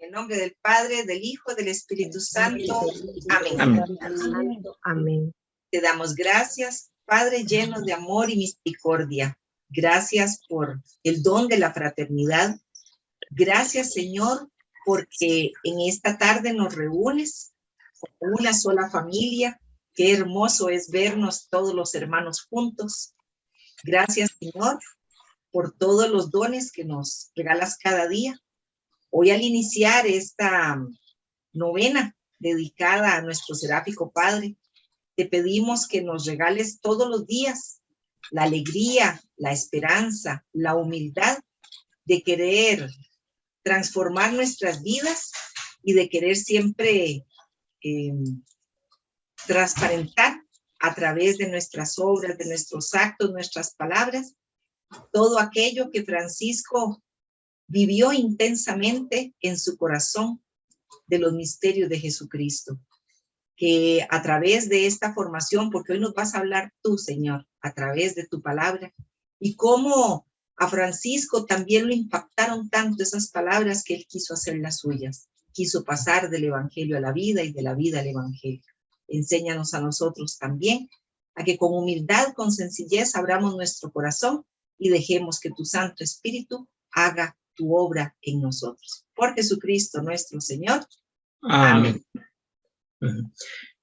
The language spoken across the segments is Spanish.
el nombre del Padre, del Hijo, del Espíritu Santo. Amén. Amén. Amén. Te damos gracias, Padre lleno de amor y misericordia. Gracias por el don de la fraternidad. Gracias, Señor, porque en esta tarde nos reúnes como una sola familia. Qué hermoso es vernos todos los hermanos juntos. Gracias, Señor, por todos los dones que nos regalas cada día. Hoy, al iniciar esta novena dedicada a nuestro seráfico Padre, te pedimos que nos regales todos los días la alegría, la esperanza, la humildad de querer transformar nuestras vidas y de querer siempre transparentar a través de nuestras obras, de nuestros actos, nuestras palabras, todo aquello que Francisco vivió intensamente en su corazón de los misterios de Jesucristo. Que a través de esta formación, porque hoy nos vas a hablar tú, Señor, a través de tu palabra, y cómo a Francisco también lo impactaron tanto esas palabras que él quiso hacer las suyas, quiso pasar del evangelio a la vida y de la vida al evangelio. Enséñanos a nosotros también a que con humildad, con sencillez, abramos nuestro corazón y dejemos que tu Santo Espíritu haga tu obra en nosotros. Por Jesucristo nuestro Señor. Amén.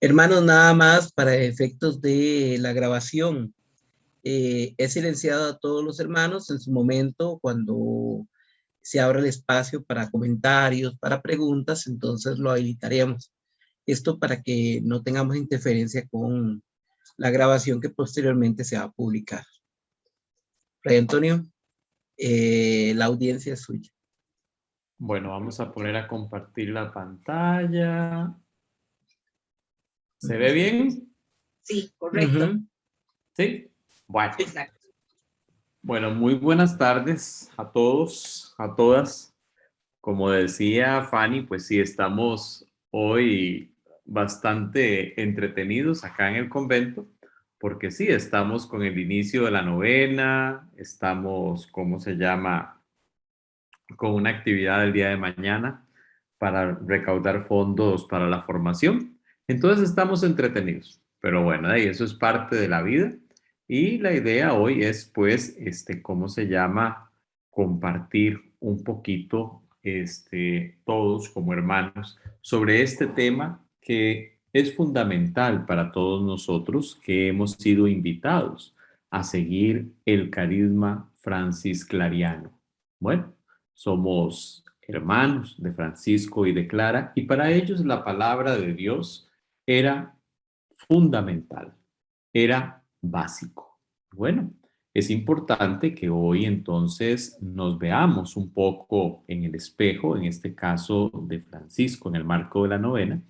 Hermanos, nada más para efectos de la grabación. He silenciado a todos los hermanos en su momento cuando se abra el espacio para comentarios, para preguntas, entonces lo habilitaremos. Esto para que no tengamos interferencia con la grabación que posteriormente se va a publicar. Fray Antonio, la audiencia es suya. Bueno, vamos a poner a compartir la pantalla. ¿Se ve bien? Sí, correcto. ¿Sí? Bueno. Exacto. Bueno, muy buenas tardes a todos, a todas. Como decía Fanny, pues sí, estamos hoy bastante entretenidos acá en el convento, porque sí, estamos con el inicio de la novena, estamos, ¿cómo se llama?, con una actividad el día de mañana para recaudar fondos para la formación. Entonces estamos entretenidos, pero bueno, eso es parte de la vida. Y la idea hoy es, pues, ¿cómo se llama? Compartir un poquito, todos como hermanos, sobre este tema que es fundamental para todos nosotros que hemos sido invitados a seguir el carisma francisclariano. Bueno, somos hermanos de Francisco y de Clara, y para ellos la palabra de Dios era fundamental, era básico. Bueno, es importante que hoy entonces nos veamos un poco en el espejo, en este caso de Francisco, en el marco de la novena,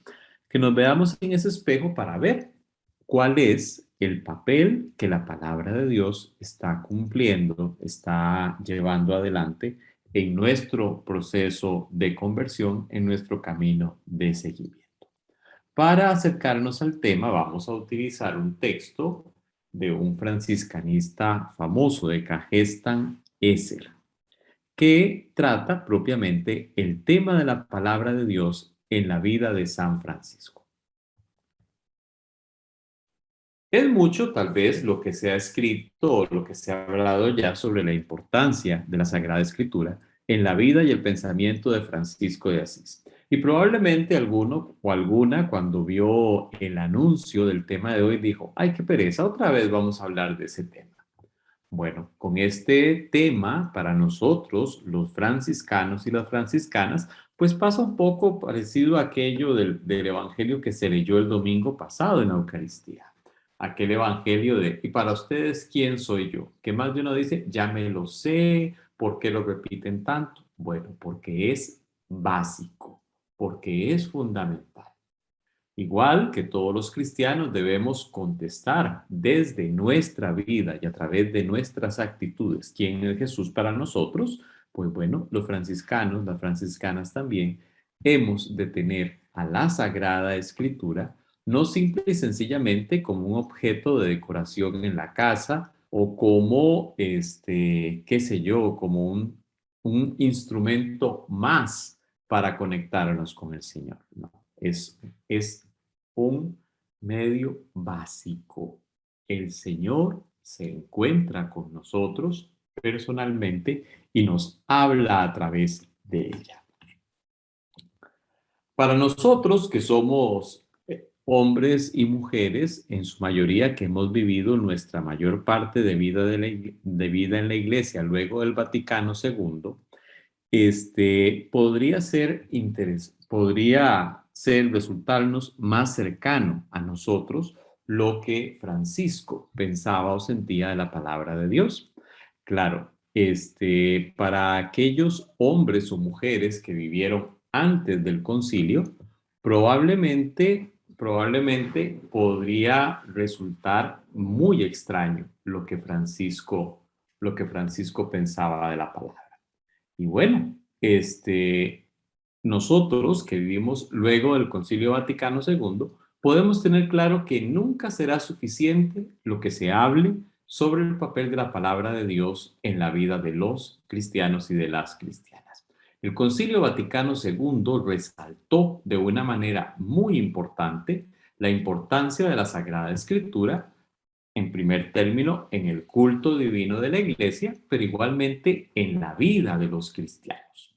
que nos veamos en ese espejo para ver cuál es el papel que la palabra de Dios está cumpliendo, está llevando adelante en nuestro proceso de conversión, en nuestro camino de seguimiento. Para acercarnos al tema, vamos a utilizar un texto de un franciscanista famoso de Cajestan Eser, que trata propiamente el tema de la palabra de Dios en la vida de San Francisco. Es mucho, tal vez, lo que se ha escrito o lo que se ha hablado ya sobre la importancia de la Sagrada Escritura en la vida y el pensamiento de Francisco de Asís. Y probablemente alguno o alguna, cuando vio el anuncio del tema de hoy, dijo, ¡ay, qué pereza! Otra vez vamos a hablar de ese tema. Bueno, con este tema, para nosotros, los franciscanos y las franciscanas, pues pasa un poco parecido a aquello del evangelio que se leyó el domingo pasado en la Eucaristía. Aquel evangelio de, y para ustedes, ¿quién soy yo? Que más de uno dice, ya me lo sé, ¿por qué lo repiten tanto? Bueno, porque es básico, porque es fundamental. Igual que todos los cristianos debemos contestar desde nuestra vida y a través de nuestras actitudes quién es Jesús para nosotros, pues bueno, los franciscanos, las franciscanas también, hemos de tener a la Sagrada Escritura no simple y sencillamente como un objeto de decoración en la casa o como, qué sé yo, como un instrumento más para conectarnos con el Señor. No, es un medio básico. El Señor se encuentra con nosotros personalmente y nos habla a través de ella. Para nosotros que somos hombres y mujeres, en su mayoría que hemos vivido nuestra mayor parte de vida, de vida en la iglesia luego del Vaticano II, podría ser resultarnos más cercano a nosotros lo que Francisco pensaba o sentía de la palabra de Dios. Claro, para aquellos hombres o mujeres que vivieron antes del concilio, probablemente podría resultar muy extraño lo que Francisco pensaba de la palabra. Y bueno, nosotros que vivimos luego del Concilio Vaticano II, podemos tener claro que nunca será suficiente lo que se hable sobre el papel de la palabra de Dios en la vida de los cristianos y de las cristianas. El Concilio Vaticano II resaltó de una manera muy importante la importancia de la Sagrada Escritura, en primer término, en el culto divino de la Iglesia, pero igualmente en la vida de los cristianos.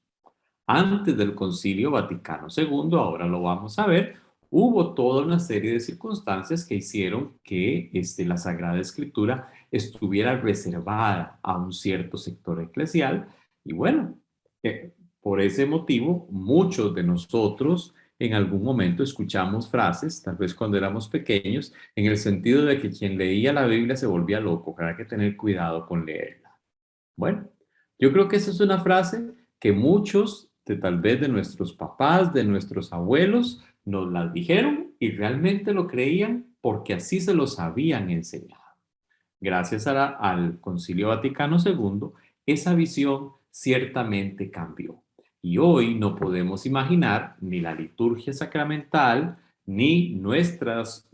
Antes del Concilio Vaticano II, ahora lo vamos a ver, hubo toda una serie de circunstancias que hicieron que la Sagrada Escritura estuviera reservada a un cierto sector eclesial. Y bueno, por ese motivo, muchos de nosotros en algún momento escuchamos frases, tal vez cuando éramos pequeños, en el sentido de que quien leía la Biblia se volvía loco, que había que tener cuidado con leerla. Bueno, yo creo que esa es una frase que muchos, tal vez de nuestros papás, de nuestros abuelos, nos la dijeron y realmente lo creían porque así se los habían enseñado. Gracias al Concilio Vaticano II, esa visión ciertamente cambió. Y hoy no podemos imaginar ni la liturgia sacramental, ni nuestros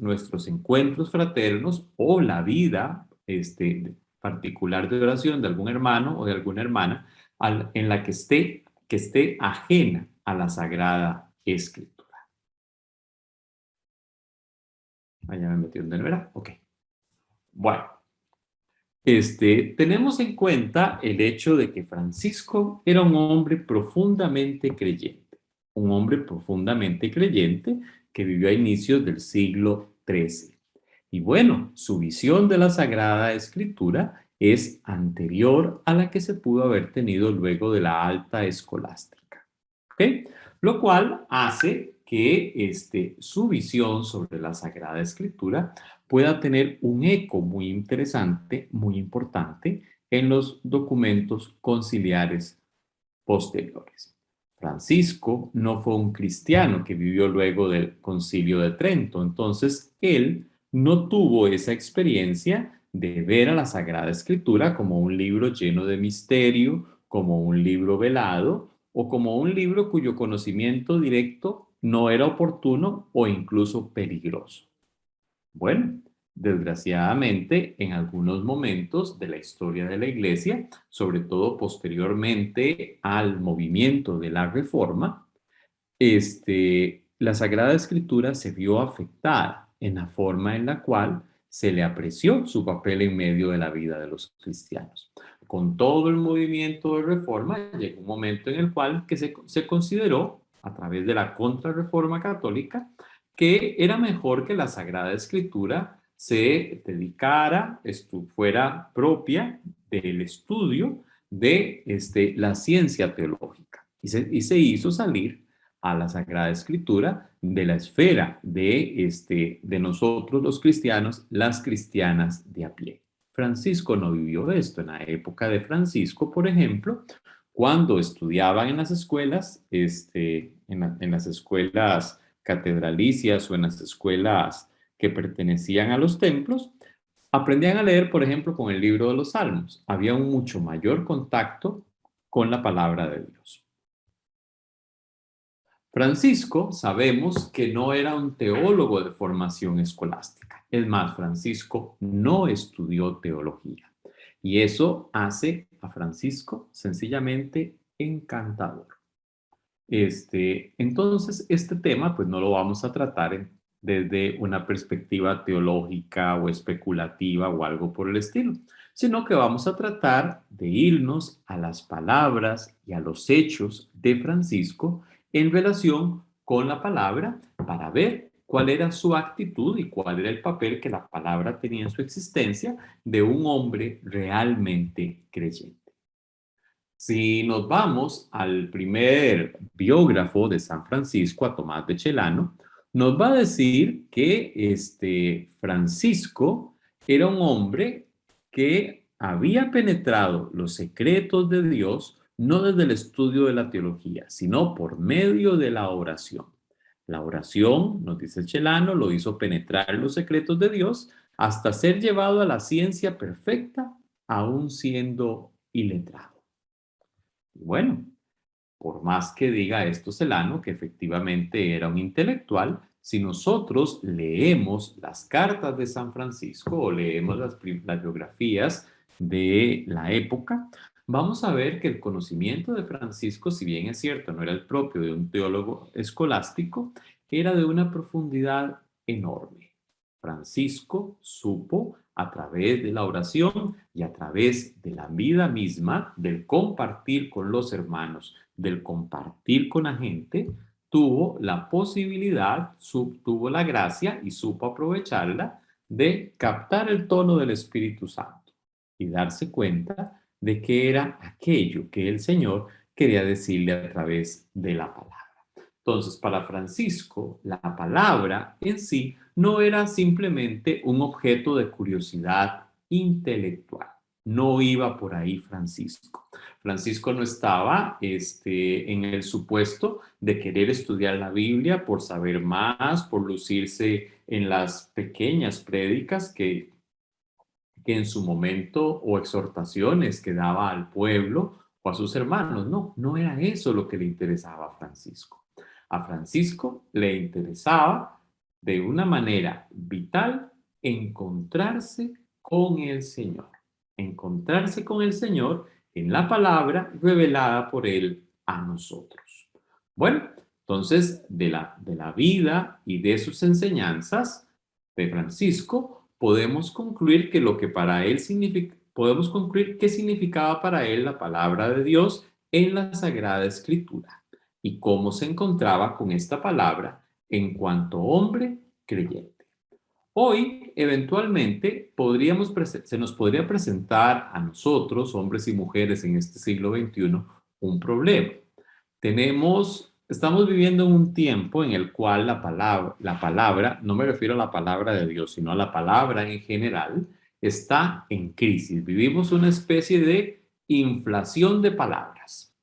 encuentros fraternos o la vida particular de oración de algún hermano o de alguna hermana en la que esté ajena a la Sagrada Escritura. Allá me metí donde no era. Ok. Bueno. Tenemos en cuenta el hecho de que Francisco era un hombre profundamente creyente que vivió a inicios del siglo XIII. Y bueno, su visión de la Sagrada Escritura es anterior a la que se pudo haber tenido luego de la alta escolástica. ¿Ok? Lo cual hace que su visión sobre la Sagrada Escritura pueda tener un eco muy interesante, muy importante en los documentos conciliares posteriores. Francisco no fue un cristiano que vivió luego del Concilio de Trento, entonces él no tuvo esa experiencia de ver a la Sagrada Escritura como un libro lleno de misterio, como un libro velado o como un libro cuyo conocimiento directo no era oportuno o incluso peligroso. Bueno, desgraciadamente, en algunos momentos de la historia de la Iglesia, sobre todo posteriormente al movimiento de la Reforma, la Sagrada Escritura se vio afectada en la forma en la cual se le apreció su papel en medio de la vida de los cristianos. Con todo el movimiento de Reforma, llegó un momento en el cual se consideró, a través de la Contrarreforma Católica, que era mejor que la Sagrada Escritura se dedicara, fuera propia del estudio de la ciencia teológica. Y se hizo salir a la Sagrada Escritura de la esfera de nosotros los cristianos, las cristianas de a pie. Francisco no vivió esto. En la época de Francisco, por ejemplo, cuando estudiaban en las escuelas, en las escuelas catedralicias o en las escuelas que pertenecían a los templos, aprendían a leer, por ejemplo, con el libro de los Salmos. Había un mucho mayor contacto con la palabra de Dios. Francisco, sabemos que no era un teólogo de formación escolástica. Es más, Francisco no estudió teología. Y eso hace a Francisco sencillamente encantador. Entonces, este tema pues no lo vamos a tratar desde una perspectiva teológica o especulativa o algo por el estilo, sino que vamos a tratar de irnos a las palabras y a los hechos de Francisco en relación con la palabra para ver cuál era su actitud y cuál era el papel que la palabra tenía en su existencia de un hombre realmente creyente. Si nos vamos al primer biógrafo de San Francisco, a Tomás de Celano, nos va a decir que Francisco era un hombre que había penetrado los secretos de Dios no desde el estudio de la teología, sino por medio de la oración. La oración, nos dice Celano, lo hizo penetrar los secretos de Dios hasta ser llevado a la ciencia perfecta, aún siendo iletrado. Bueno, por más que diga esto Celano, que efectivamente era un intelectual, si nosotros leemos las cartas de San Francisco o leemos las biografías de la época, vamos a ver que el conocimiento de Francisco, si bien es cierto, no era el propio de un teólogo escolástico, era de una profundidad enorme. Francisco supo a través de la oración y a través de la vida misma, del compartir con los hermanos, del compartir con la gente, tuvo la posibilidad, tuvo la gracia y supo aprovecharla de captar el tono del Espíritu Santo y darse cuenta de que era aquello que el Señor quería decirle a través de la palabra. Entonces, para Francisco, la palabra en sí no era simplemente un objeto de curiosidad intelectual. No iba por ahí Francisco. Francisco no estaba en el supuesto de querer estudiar la Biblia por saber más, por lucirse en las pequeñas prédicas que en su momento o exhortaciones que daba al pueblo o a sus hermanos. No, no era eso lo que le interesaba a Francisco. A Francisco le interesaba de una manera vital encontrarse con el Señor. Encontrarse con el Señor en la palabra revelada por Él a nosotros. Bueno, entonces de la vida y de sus enseñanzas de Francisco, podemos concluir que lo que para él significa, podemos concluir qué significaba para él la palabra de Dios en la Sagrada Escritura y cómo se encontraba con esta palabra en cuanto hombre creyente. Hoy, eventualmente, se nos podría presentar a nosotros, hombres y mujeres en este siglo XXI, un problema. Estamos viviendo en un tiempo en el cual la palabra, no me refiero a la palabra de Dios, sino a la palabra en general, está en crisis. Vivimos una especie de inflación de palabras.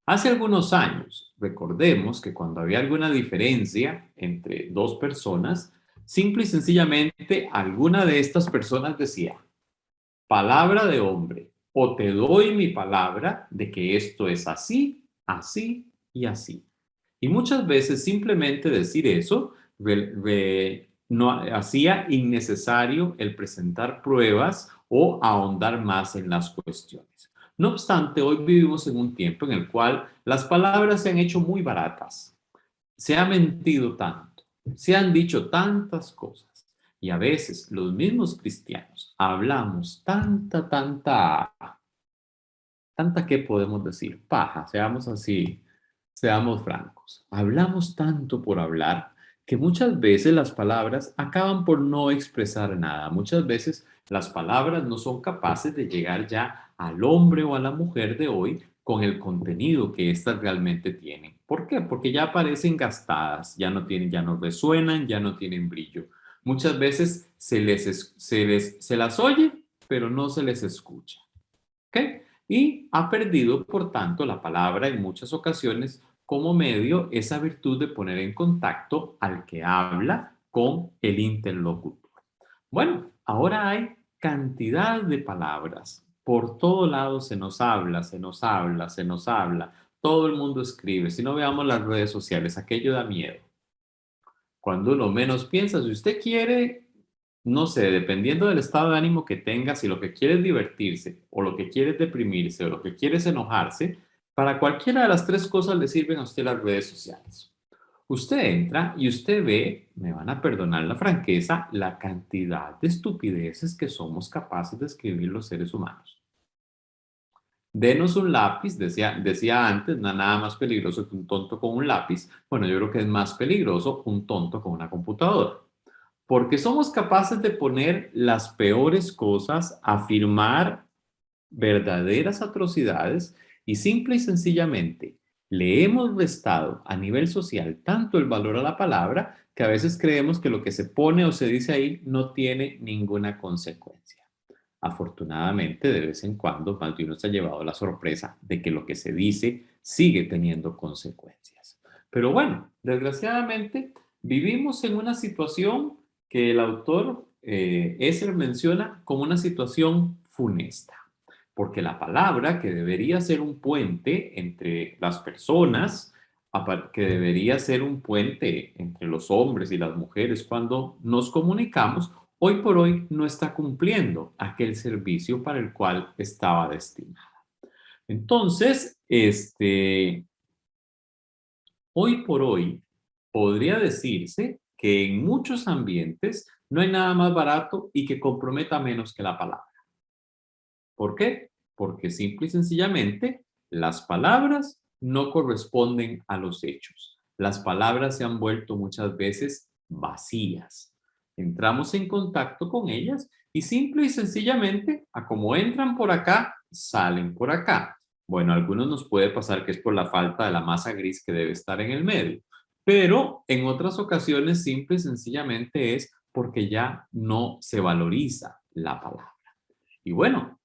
Hace algunos años, recordemos que cuando había alguna diferencia entre dos personas, simple y sencillamente alguna de estas personas decía, palabra de hombre, o te doy mi palabra de que esto es así, así y así. Y muchas veces simplemente decir eso no hacía innecesario el presentar pruebas o ahondar más en las cuestiones. No obstante, hoy vivimos en un tiempo en el cual las palabras se han hecho muy baratas. Se ha mentido tanto, se han dicho tantas cosas y a veces los mismos cristianos hablamos tanta, ¿qué podemos decir? Paja, seamos así. Seamos francos, hablamos tanto por hablar que muchas veces las palabras acaban por no expresar nada. Muchas veces las palabras no son capaces de llegar ya al hombre o a la mujer de hoy con el contenido que éstas realmente tienen. ¿Por qué? Porque ya parecen gastadas, ya no resuenan, ya no tienen brillo. Muchas veces se las oye, pero no se les escucha. ¿Ok? Y ha perdido, por tanto, la palabra en muchas ocasiones como medio esa virtud de poner en contacto al que habla con el interlocutor. Bueno, ahora hay cantidad de palabras. Por todo lado se nos habla, se nos habla, se nos habla. Todo el mundo escribe. Si no veamos las redes sociales, aquello da miedo. Cuando uno menos piensa, si usted quiere, no sé, dependiendo del estado de ánimo que tenga, si lo que quiere es divertirse, o lo que quiere es deprimirse, o lo que quiere es enojarse, Para cualquiera de las tres cosas le sirven a usted las redes sociales. Usted entra y usted ve, me van a perdonar la franqueza, la cantidad de estupideces que somos capaces de escribir los seres humanos. Denos un lápiz, decía antes, nada más peligroso que un tonto con un lápiz. Bueno, yo creo que es más peligroso un tonto con una computadora. Porque somos capaces de poner las peores cosas, afirmar verdaderas atrocidades y simple y sencillamente le hemos restado a nivel social tanto el valor a la palabra que a veces creemos que lo que se pone o se dice ahí no tiene ninguna consecuencia. Afortunadamente, de vez en cuando, más de uno se ha llevado la sorpresa de que lo que se dice sigue teniendo consecuencias. Pero bueno, desgraciadamente vivimos en una situación que el autor Esser menciona como una situación funesta. Porque la palabra, que debería ser un puente entre las personas, que debería ser un puente entre los hombres y las mujeres cuando nos comunicamos, hoy por hoy no está cumpliendo aquel servicio para el cual estaba destinada. Entonces, hoy por hoy podría decirse que en muchos ambientes no hay nada más barato y que comprometa menos que la palabra. ¿Por qué? Porque simple y sencillamente las palabras no corresponden a los hechos. Las palabras se han vuelto muchas veces vacías. Entramos en contacto con ellas y simple y sencillamente, a como entran por acá, salen por acá. Bueno, a algunos nos puede pasar que es por la falta de la masa gris que debe estar en el medio, pero en otras ocasiones simple y sencillamente es porque ya no se valoriza la palabra. Y bueno,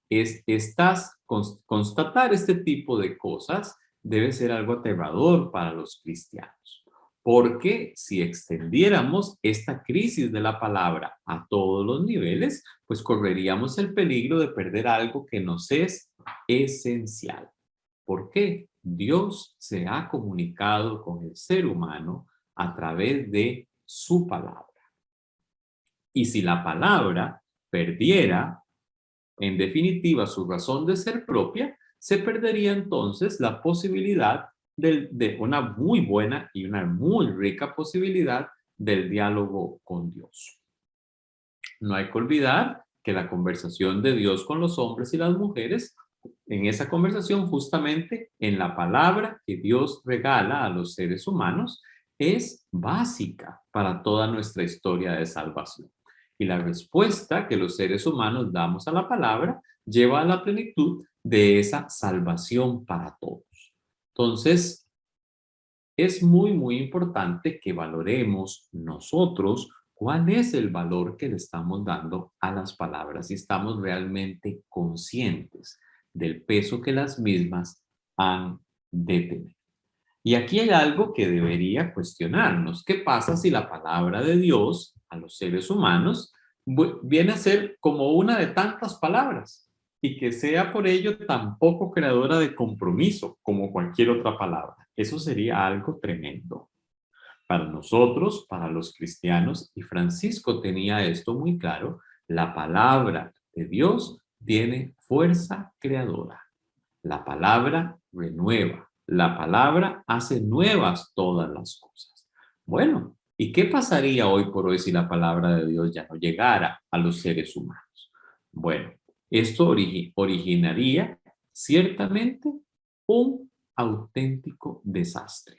constatar este tipo de cosas debe ser algo aterrador para los cristianos, porque si extendiéramos esta crisis de la palabra a todos los niveles, pues correríamos el peligro de perder algo que nos es esencial. ¿Por qué? Dios se ha comunicado con el ser humano a través de su palabra. Y si la palabra perdiera, en definitiva, su razón de ser propia, se perdería entonces la posibilidad de una muy buena y una muy rica posibilidad del diálogo con Dios. No hay que olvidar que la conversación de Dios con los hombres y las mujeres, en esa conversación justamente en la palabra que Dios regala a los seres humanos, es básica para toda nuestra historia de salvación. Y la respuesta que los seres humanos damos a la palabra lleva a la plenitud de esa salvación para todos. Entonces, es muy importante que valoremos nosotros cuál es el valor que le estamos dando a las palabras y estamos realmente conscientes del peso que las mismas han de tener. Y aquí hay algo que debería cuestionarnos. ¿Qué pasa si la palabra de Dios a los seres humanos viene a ser como una de tantas palabras y que sea por ello tan poco creadora de compromiso como cualquier otra palabra? Eso sería algo tremendo para nosotros, para los cristianos, y Francisco tenía esto muy claro: la palabra de Dios tiene fuerza creadora. La palabra renueva. La palabra hace nuevas todas las cosas. Bueno, ¿y qué pasaría hoy por hoy si la palabra de Dios ya no llegara a los seres humanos? Bueno, esto originaría ciertamente un auténtico desastre.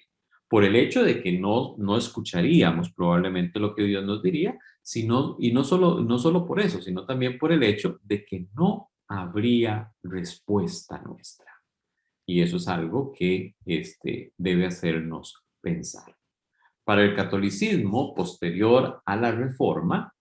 Por el hecho de que no escucharíamos probablemente lo que Dios nos diría, y no solo por eso, sino también por el hecho de que no habría respuesta nuestra. Y eso es algo que debe hacernos pensar. Para el catolicismo posterior a la Reforma,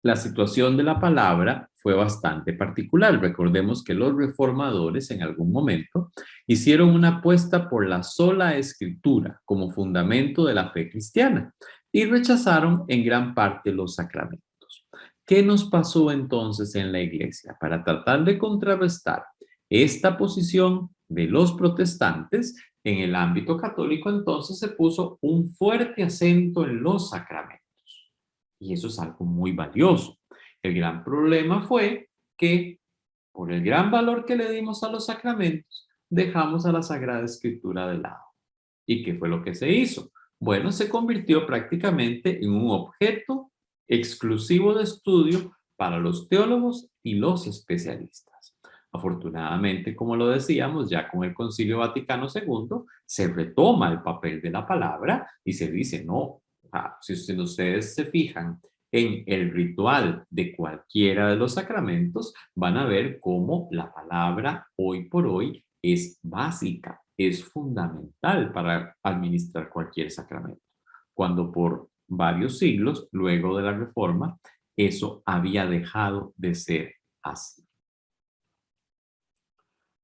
la situación de la palabra fue bastante particular. Recordemos que los reformadores en algún momento hicieron una apuesta por la sola escritura como fundamento de la fe cristiana y rechazaron en gran parte los sacramentos. ¿Qué nos pasó entonces en la iglesia? Para tratar de contrarrestar esta posición de los protestantes, en el ámbito católico entonces se puso un fuerte acento en los sacramentos. Y eso es algo muy valioso. El gran problema fue que por el gran valor que le dimos a los sacramentos, dejamos a la Sagrada Escritura de lado. ¿Y qué fue lo que se hizo? Bueno, se convirtió prácticamente en un objeto exclusivo de estudio para los teólogos y los especialistas. Afortunadamente, como lo decíamos, ya con el Concilio Vaticano II se retoma el papel de la palabra y se dice, no, si ustedes se fijan en el ritual de cualquiera de los sacramentos, van a ver cómo la palabra hoy por hoy es básica, es fundamental para administrar cualquier sacramento. Cuando por varios siglos, luego de la Reforma, eso había dejado de ser así.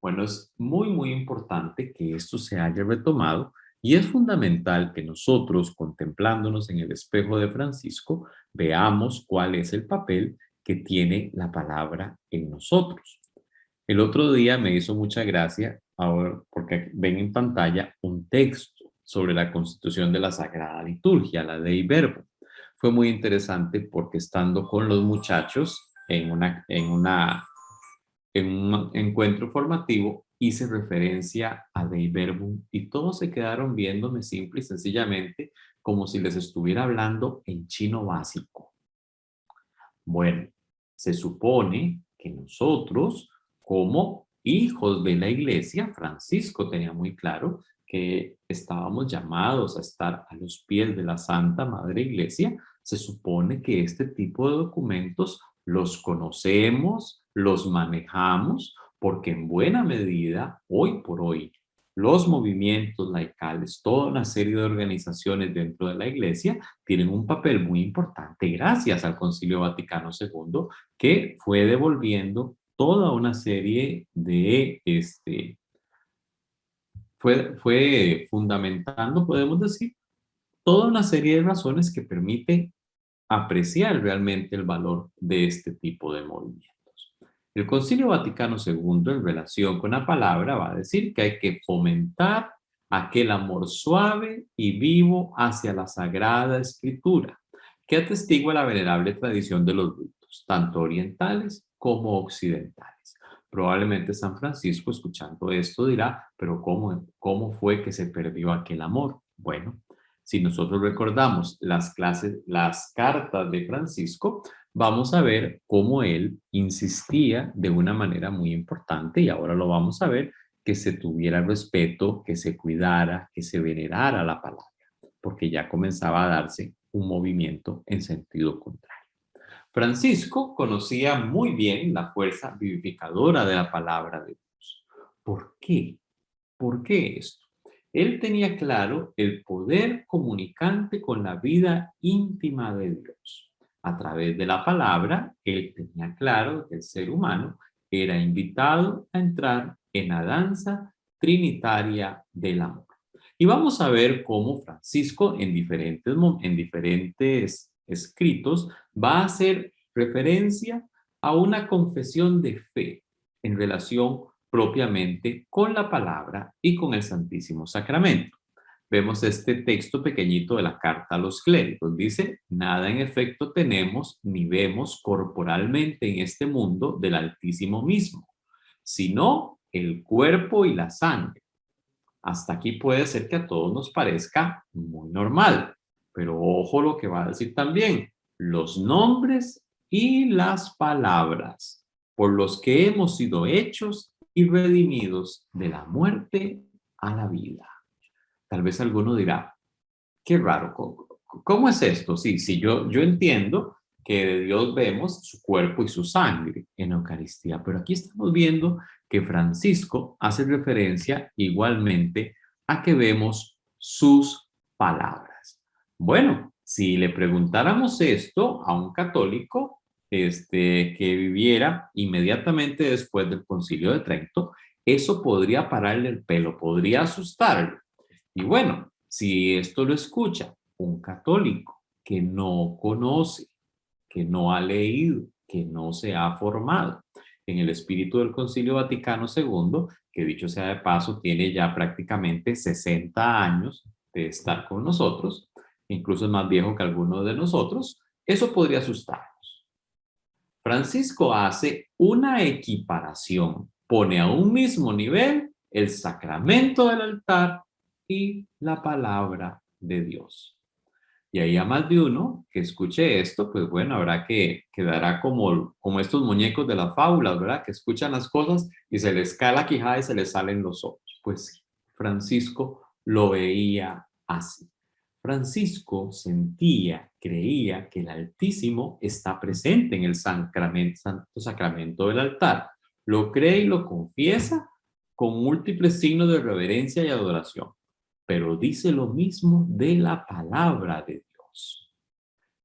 Bueno, es muy importante que esto se haya retomado y es fundamental que nosotros, contemplándonos en el espejo de Francisco, veamos cuál es el papel que tiene la palabra en nosotros. El otro día me hizo mucha gracia, ahora, porque ven en pantalla un texto sobre la constitución de la Sagrada Liturgia, la Dei Verbum. Fue muy interesante porque estando con los muchachos en un encuentro formativo, hice referencia a Dei Verbum y todos se quedaron viéndome simple y sencillamente como si les estuviera hablando en chino básico. Bueno, se supone que nosotros, como hijos de la iglesia, Francisco tenía muy claro que estábamos llamados a estar a los pies de la Santa Madre Iglesia. Se supone que este tipo de documentos los conocemos, los manejamos, porque en buena medida, hoy por hoy, los movimientos laicales, toda una serie de organizaciones dentro de la iglesia tienen un papel muy importante gracias al Concilio Vaticano II, que fue devolviendo toda una serie de, fue fundamentando, podemos decir, toda una serie de razones que permiten apreciar realmente el valor de este tipo de movimientos. El Concilio Vaticano II, en relación con la palabra, va a decir que hay que fomentar aquel amor suave y vivo hacia la Sagrada Escritura, que atestigua la venerable tradición de los ritos, tanto orientales como occidentales. Probablemente San Francisco, escuchando esto, dirá, pero ¿cómo fue que se perdió aquel amor? Bueno, si nosotros recordamos las cartas de Francisco, vamos a ver cómo él insistía de una manera muy importante, y ahora lo vamos a ver, que se tuviera respeto, que se cuidara, que se venerara la palabra, porque ya comenzaba a darse un movimiento en sentido contrario. Francisco conocía muy bien la fuerza vivificadora de la palabra de Dios. ¿Por qué? ¿Por qué esto? Él tenía claro el poder comunicante con la vida íntima de Dios. A través de la palabra, él tenía claro que el ser humano era invitado a entrar en la danza trinitaria del amor. Y vamos a ver cómo Francisco en diferentes escritos va a hacer referencia a una confesión de fe en relación propiamente con la palabra y con el Santísimo Sacramento. Vemos este texto pequeñito de la carta a los clérigos. Dice, nada en efecto tenemos ni vemos corporalmente en este mundo del Altísimo mismo, sino el cuerpo y la sangre. Hasta aquí puede ser que a todos nos parezca muy normal, pero ojo lo que va a decir también, los nombres y las palabras por los que hemos sido hechos y redimidos de la muerte a la vida. Tal vez alguno dirá, qué raro, ¿cómo es esto? Sí, yo entiendo que de Dios vemos su cuerpo y su sangre en la Eucaristía, pero aquí estamos viendo que Francisco hace referencia igualmente a que vemos sus palabras. Bueno, si le preguntáramos esto a un católico que viviera inmediatamente después del Concilio de Trento, eso podría pararle el pelo, podría asustarlo. Y bueno, si esto lo escucha un católico que no conoce, que no ha leído, que no se ha formado en el espíritu del Concilio Vaticano II, que dicho sea de paso, tiene ya prácticamente 60 años de estar con nosotros, incluso es más viejo que algunos de nosotros, eso podría asustarnos. Francisco hace una equiparación, pone a un mismo nivel el sacramento del altar y la palabra de Dios. Y ahí a más de uno que escuche esto, pues bueno, habrá que quedará como estos muñecos de las fábulas, ¿verdad? Que escuchan las cosas y se les cae la quijada y se les salen los ojos. Pues sí, Francisco lo veía así. Francisco sentía, creía que el Altísimo está presente en el santo sacramento del altar. Lo cree y lo confiesa con múltiples signos de reverencia y adoración, pero dice lo mismo de la palabra de Dios,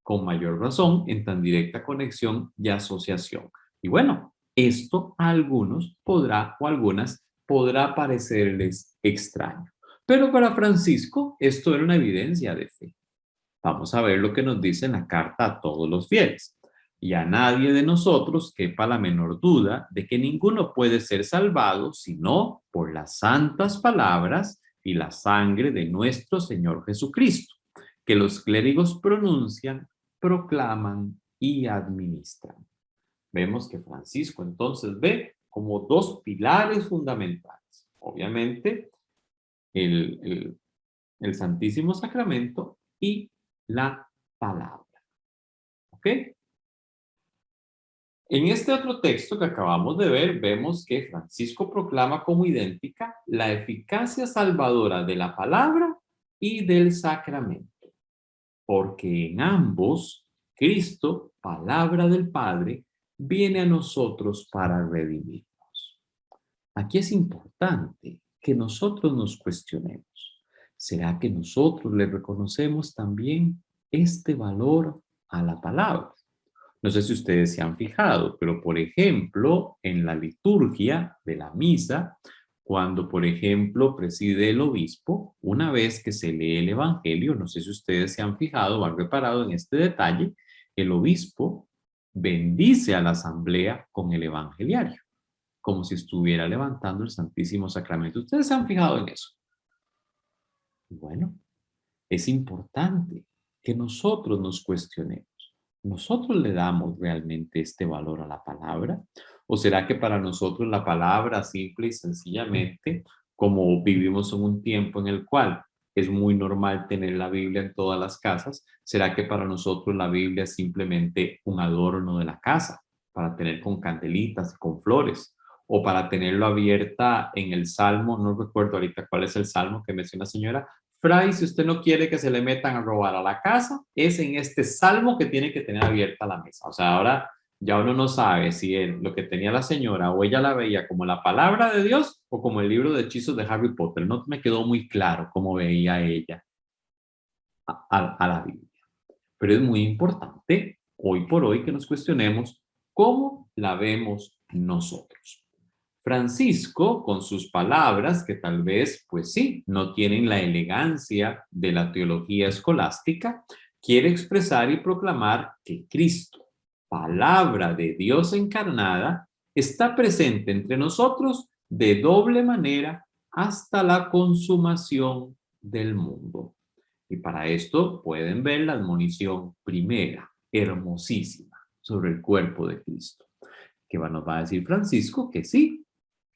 con mayor razón en tan directa conexión y asociación. Y bueno, esto a algunos podrá o algunas podrá parecerles extraño, pero para Francisco esto era una evidencia de fe. Vamos a ver lo que nos dice en la carta a todos los fieles. Y a nadie de nosotros quepa la menor duda de que ninguno puede ser salvado sino por las santas palabras y la sangre de nuestro Señor Jesucristo, que los clérigos pronuncian, proclaman y administran. Vemos que Francisco entonces ve como dos pilares fundamentales. Obviamente, el Santísimo Sacramento y la palabra. ¿Ok? En este otro texto que acabamos de ver, vemos que Francisco proclama como idéntica la eficacia salvadora de la palabra y del sacramento, porque en ambos, Cristo, palabra del Padre, viene a nosotros para redimirnos. Aquí es importante que nosotros nos cuestionemos. ¿Será que nosotros le reconocemos también este valor a la palabra? No sé si ustedes se han fijado, pero por ejemplo, en la liturgia de la misa, cuando por ejemplo preside el obispo, una vez que se lee el evangelio, no sé si ustedes se han fijado o han reparado en este detalle, el obispo bendice a la asamblea con el evangeliario, como si estuviera levantando el Santísimo Sacramento. ¿Ustedes se han fijado en eso? Bueno, es importante que nosotros nos cuestionemos. ¿Nosotros le damos realmente este valor a la palabra? ¿O será que para nosotros la palabra simple y sencillamente, como vivimos en un tiempo en el cual es muy normal tener la Biblia en todas las casas, será que para nosotros la Biblia es simplemente un adorno de la casa, para tener con candelitas y con flores? O para tenerlo abierta en el Salmo, no recuerdo ahorita cuál es el Salmo que menciona la señora, Fray, si usted no quiere que se le metan a robar a la casa, es en este salmo que tiene que tener abierta la mesa. O sea, ahora ya uno no sabe si lo que tenía la señora o ella la veía como la palabra de Dios o como el libro de hechizos de Harry Potter. No me quedó muy claro cómo veía ella a la Biblia. Pero es muy importante hoy por hoy que nos cuestionemos cómo la vemos nosotros. Francisco, con sus palabras, que tal vez, pues sí, no tienen la elegancia de la teología escolástica, quiere expresar y proclamar que Cristo, palabra de Dios encarnada, está presente entre nosotros de doble manera hasta la consumación del mundo. Y para esto pueden ver la admonición primera, hermosísima, sobre el cuerpo de Cristo, que nos va a decir Francisco que sí,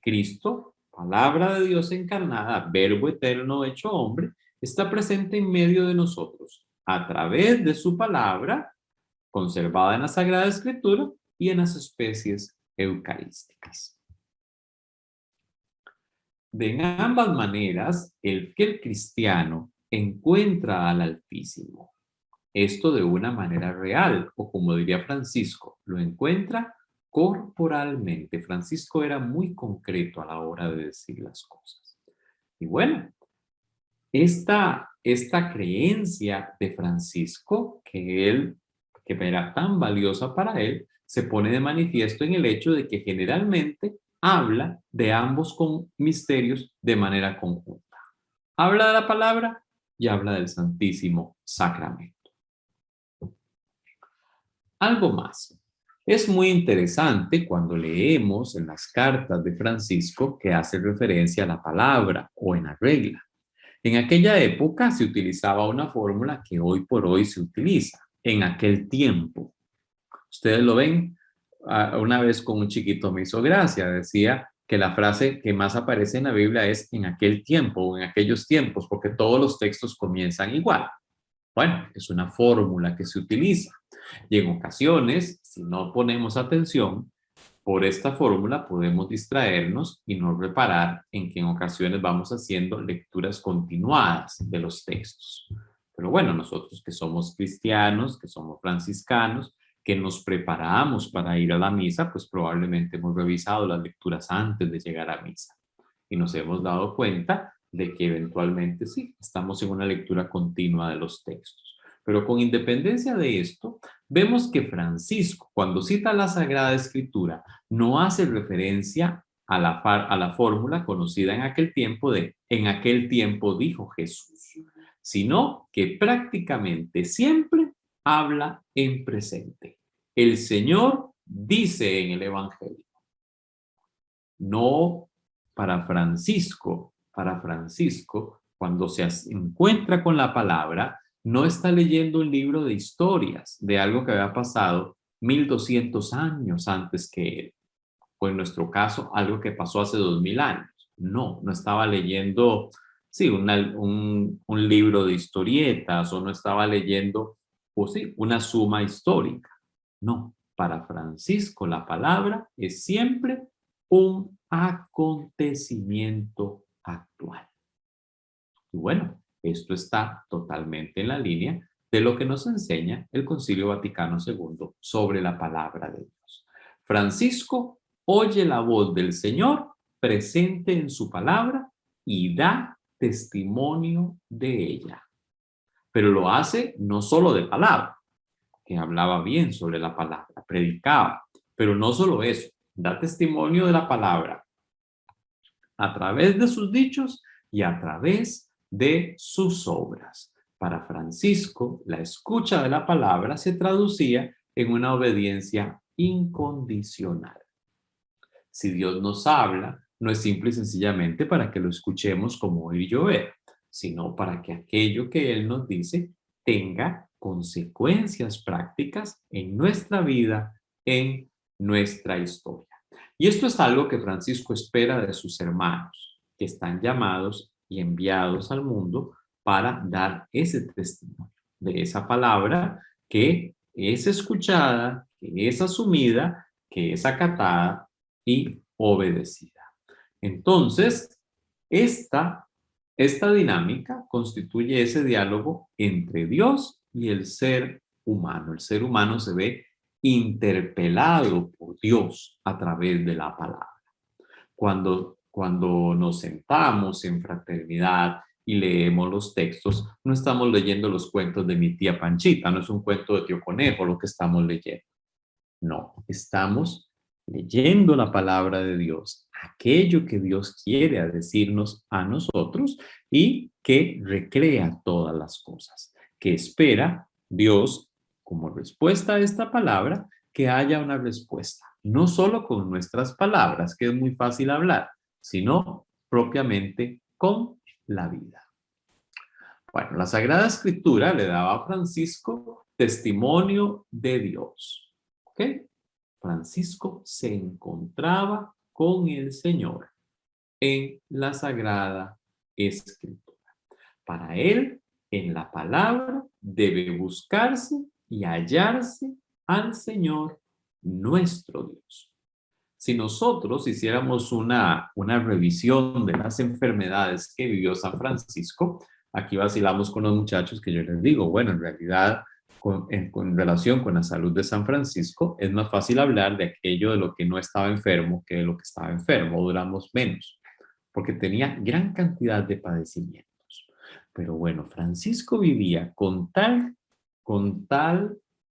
Cristo, palabra de Dios encarnada, verbo eterno hecho hombre, está presente en medio de nosotros a través de su palabra, conservada en la Sagrada Escritura y en las especies eucarísticas. De ambas maneras, que el cristiano encuentra al Altísimo. Esto de una manera real, o como diría Francisco, lo encuentra corporalmente. Francisco era muy concreto a la hora de decir las cosas. Y bueno, esta creencia de Francisco, que era tan valiosa para él, se pone de manifiesto en el hecho de que generalmente habla de ambos misterios de manera conjunta. Habla de la palabra y habla del Santísimo Sacramento. Algo más. Es muy interesante cuando leemos en las cartas de Francisco que hace referencia a la palabra o en la regla. En aquella época se utilizaba una fórmula que hoy por hoy se utiliza. En aquel tiempo. Ustedes lo ven, una vez con un chiquito me hizo gracia, decía, que la frase que más aparece en la Biblia es en aquel tiempo o en aquellos tiempos, porque todos los textos comienzan igual. Bueno, es una fórmula que se utiliza. Y en ocasiones, si no ponemos atención, por esta fórmula podemos distraernos y no reparar en que en ocasiones vamos haciendo lecturas continuadas de los textos. Pero bueno, nosotros que somos cristianos, que somos franciscanos, que nos preparamos para ir a la misa, pues probablemente hemos revisado las lecturas antes de llegar a misa. Y nos hemos dado cuenta de que eventualmente sí, estamos en una lectura continua de los textos. Pero con independencia de esto, vemos que Francisco, cuando cita la Sagrada Escritura, no hace referencia a la fórmula conocida en aquel tiempo de en aquel tiempo dijo Jesús, sino que prácticamente siempre habla en presente. El Señor dice en el Evangelio. No para Francisco, cuando se encuentra con la palabra, no está leyendo un libro de historias de algo que había pasado 1200 años antes que él, o en nuestro caso, algo que pasó hace 2000 años. No, no estaba leyendo, sí, un libro de historietas, o no estaba leyendo, pues sí, una suma histórica. No, para Francisco la palabra es siempre un acontecimiento actual. Y bueno, esto está totalmente en la línea de lo que nos enseña el Concilio Vaticano II sobre la palabra de Dios. Francisco oye la voz del Señor presente en su palabra y da testimonio de ella. Pero lo hace no solo de palabra, que hablaba bien sobre la palabra, predicaba, pero no solo eso, da testimonio de la palabra a través de sus dichos y a través de sus obras. Para Francisco, la escucha de la palabra se traducía en una obediencia incondicional. Si Dios nos habla, no es simple y sencillamente para que lo escuchemos como oír y llover, sino para que aquello que Él nos dice tenga consecuencias prácticas en nuestra vida, en nuestra historia. Y esto es algo que Francisco espera de sus hermanos, que están llamados y enviados al mundo para dar ese testimonio de esa palabra que es escuchada, que es asumida, que es acatada y obedecida. Entonces, esta dinámica constituye ese diálogo entre Dios y el ser humano. El ser humano se ve interpelado por Dios a través de la palabra. Cuando nos sentamos en fraternidad y leemos los textos, no estamos leyendo los cuentos de mi tía Panchita, no es un cuento de tío Conejo lo que estamos leyendo. No, estamos leyendo la palabra de Dios, aquello que Dios quiere decirnos a nosotros y que recrea todas las cosas, que espera Dios como respuesta a esta palabra, que haya una respuesta, no solo con nuestras palabras, que es muy fácil hablar, sino propiamente con la vida. Bueno, la Sagrada Escritura le daba a Francisco testimonio de Dios. ¿Ok? Francisco se encontraba con el Señor en la Sagrada Escritura. Para él, en la palabra debe buscarse y hallarse al Señor nuestro Dios. Si nosotros hiciéramos una revisión de las enfermedades que vivió San Francisco, aquí vacilamos con los muchachos que yo les digo, bueno, en realidad, con relación con la salud de San Francisco, es más fácil hablar de aquello de lo que no estaba enfermo que de lo que estaba enfermo, duramos menos, porque tenía gran cantidad de padecimientos. Pero bueno, Francisco vivía con tal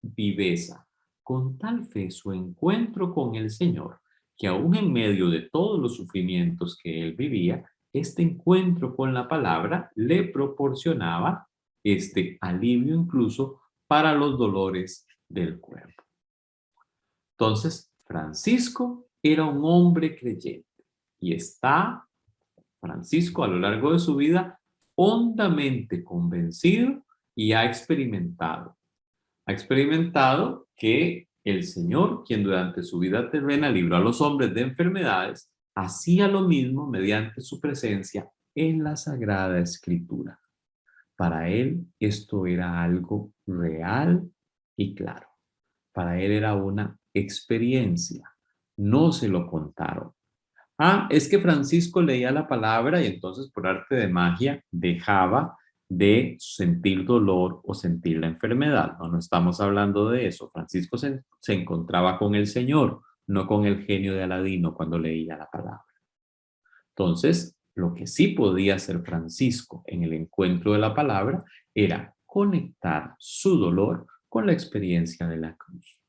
viveza, con tal fe su encuentro con el Señor, que aún en medio de todos los sufrimientos que él vivía, este encuentro con la palabra le proporcionaba este alivio incluso para los dolores del cuerpo. Entonces, Francisco era un hombre creyente y está, Francisco, a lo largo de su vida, hondamente convencido y ha experimentado que el Señor, quien durante su vida terrena libró a los hombres de enfermedades, hacía lo mismo mediante su presencia en la Sagrada Escritura. Para él esto era algo real y claro. Para él era una experiencia. No se lo contaron. Ah, es que Francisco leía la palabra y entonces por arte de magia dejaba de sentir dolor o sentir la enfermedad. No, no estamos hablando de eso. Francisco se encontraba con el Señor, no con el genio de Aladino cuando leía la palabra. Entonces, lo que sí podía hacer Francisco en el encuentro de la palabra era conectar su dolor con la experiencia de la cruz,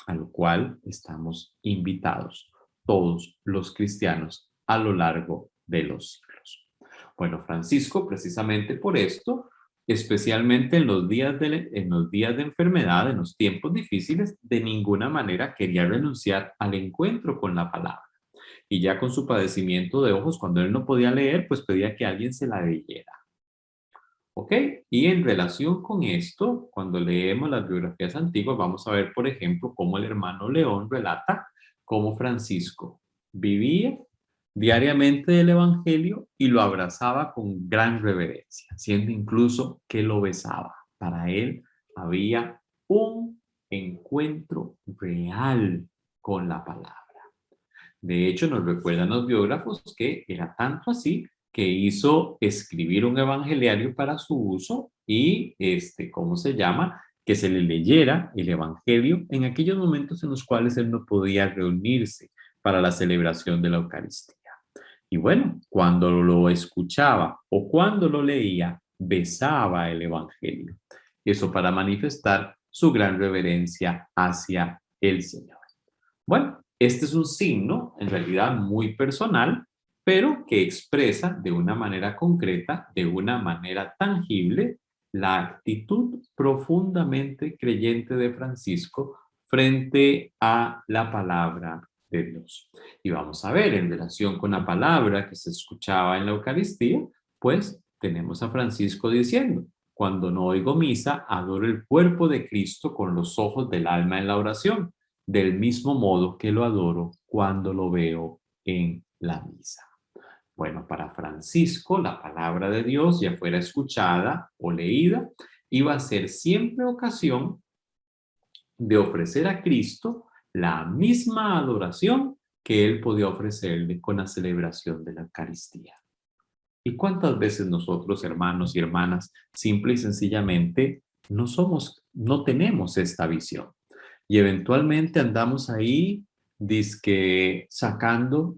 a lo cual estamos invitados todos los cristianos a lo largo de los siglos. Bueno, Francisco, precisamente por esto, especialmente en los días de enfermedad, en los tiempos difíciles, de ninguna manera quería renunciar al encuentro con la palabra. Y ya con su padecimiento de ojos, cuando él no podía leer, pues pedía que alguien se la leyera. ¿Ok? Y en relación con esto, cuando leemos las biografías antiguas, vamos a ver, por ejemplo, cómo el hermano León relata cómo Francisco vivía diariamente el Evangelio y lo abrazaba con gran reverencia, siendo incluso que lo besaba. Para él había un encuentro real con la palabra. De hecho, nos recuerdan los biógrafos que era tanto así que hizo escribir un evangeliario para su uso y, ¿cómo se llama? Que se le leyera el evangelio en aquellos momentos en los cuales él no podía reunirse para la celebración de la Eucaristía. Y bueno, cuando lo escuchaba o cuando lo leía, besaba el evangelio. Eso para manifestar su gran reverencia hacia el Señor. Bueno, este es un signo, en realidad muy personal, pero que expresa de una manera concreta, de una manera tangible, la actitud profundamente creyente de Francisco frente a la palabra de Dios. Y vamos a ver, en relación con la palabra que se escuchaba en la Eucaristía, pues tenemos a Francisco diciendo: cuando no oigo misa, adoro el cuerpo de Cristo con los ojos del alma en la oración, del mismo modo que lo adoro cuando lo veo en la misa. Bueno, para Francisco, la palabra de Dios, ya fuera escuchada o leída, iba a ser siempre ocasión de ofrecer a Cristo la misma adoración que él podía ofrecerle con la celebración de la Eucaristía. ¿Y cuántas veces nosotros, hermanos y hermanas, simple y sencillamente no tenemos esta visión? Y eventualmente andamos ahí, dizque sacando,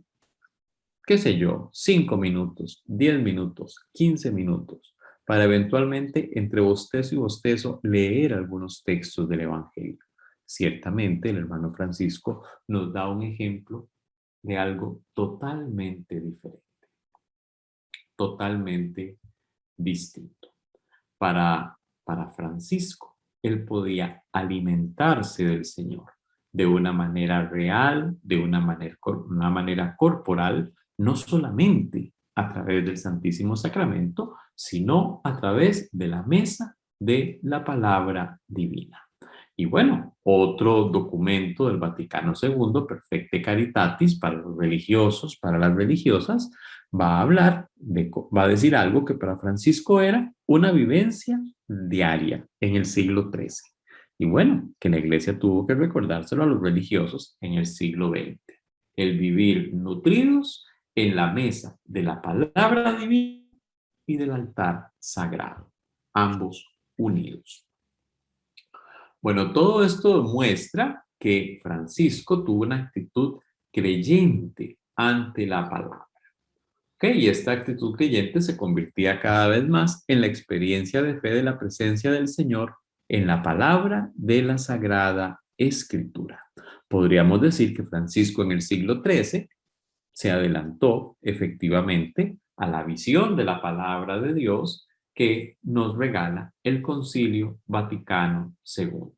qué sé yo, 5 minutos, 10 minutos, 15 minutos, para eventualmente entre bostezo y bostezo leer algunos textos del Evangelio. Ciertamente el hermano Francisco nos da un ejemplo de algo totalmente diferente, totalmente distinto. Para Francisco, él podía alimentarse del Señor de una manera real, de una manera corporal, no solamente a través del Santísimo Sacramento, sino a través de la mesa de la palabra divina. Y bueno, otro documento del Vaticano II, Perfecte Caritatis, para los religiosos, para las religiosas, va a decir algo que para Francisco era una vivencia diaria en el siglo XIII. Y bueno, que la iglesia tuvo que recordárselo a los religiosos en el siglo XX. El vivir nutridos en la mesa de la palabra divina y del altar sagrado, ambos unidos. Bueno, todo esto muestra que Francisco tuvo una actitud creyente ante la palabra. Y esta actitud creyente se convertía cada vez más en la experiencia de fe de la presencia del Señor en la palabra de la Sagrada Escritura. Podríamos decir que Francisco en el siglo XIII se adelantó efectivamente a la visión de la palabra de Dios que nos regala el Concilio Vaticano II.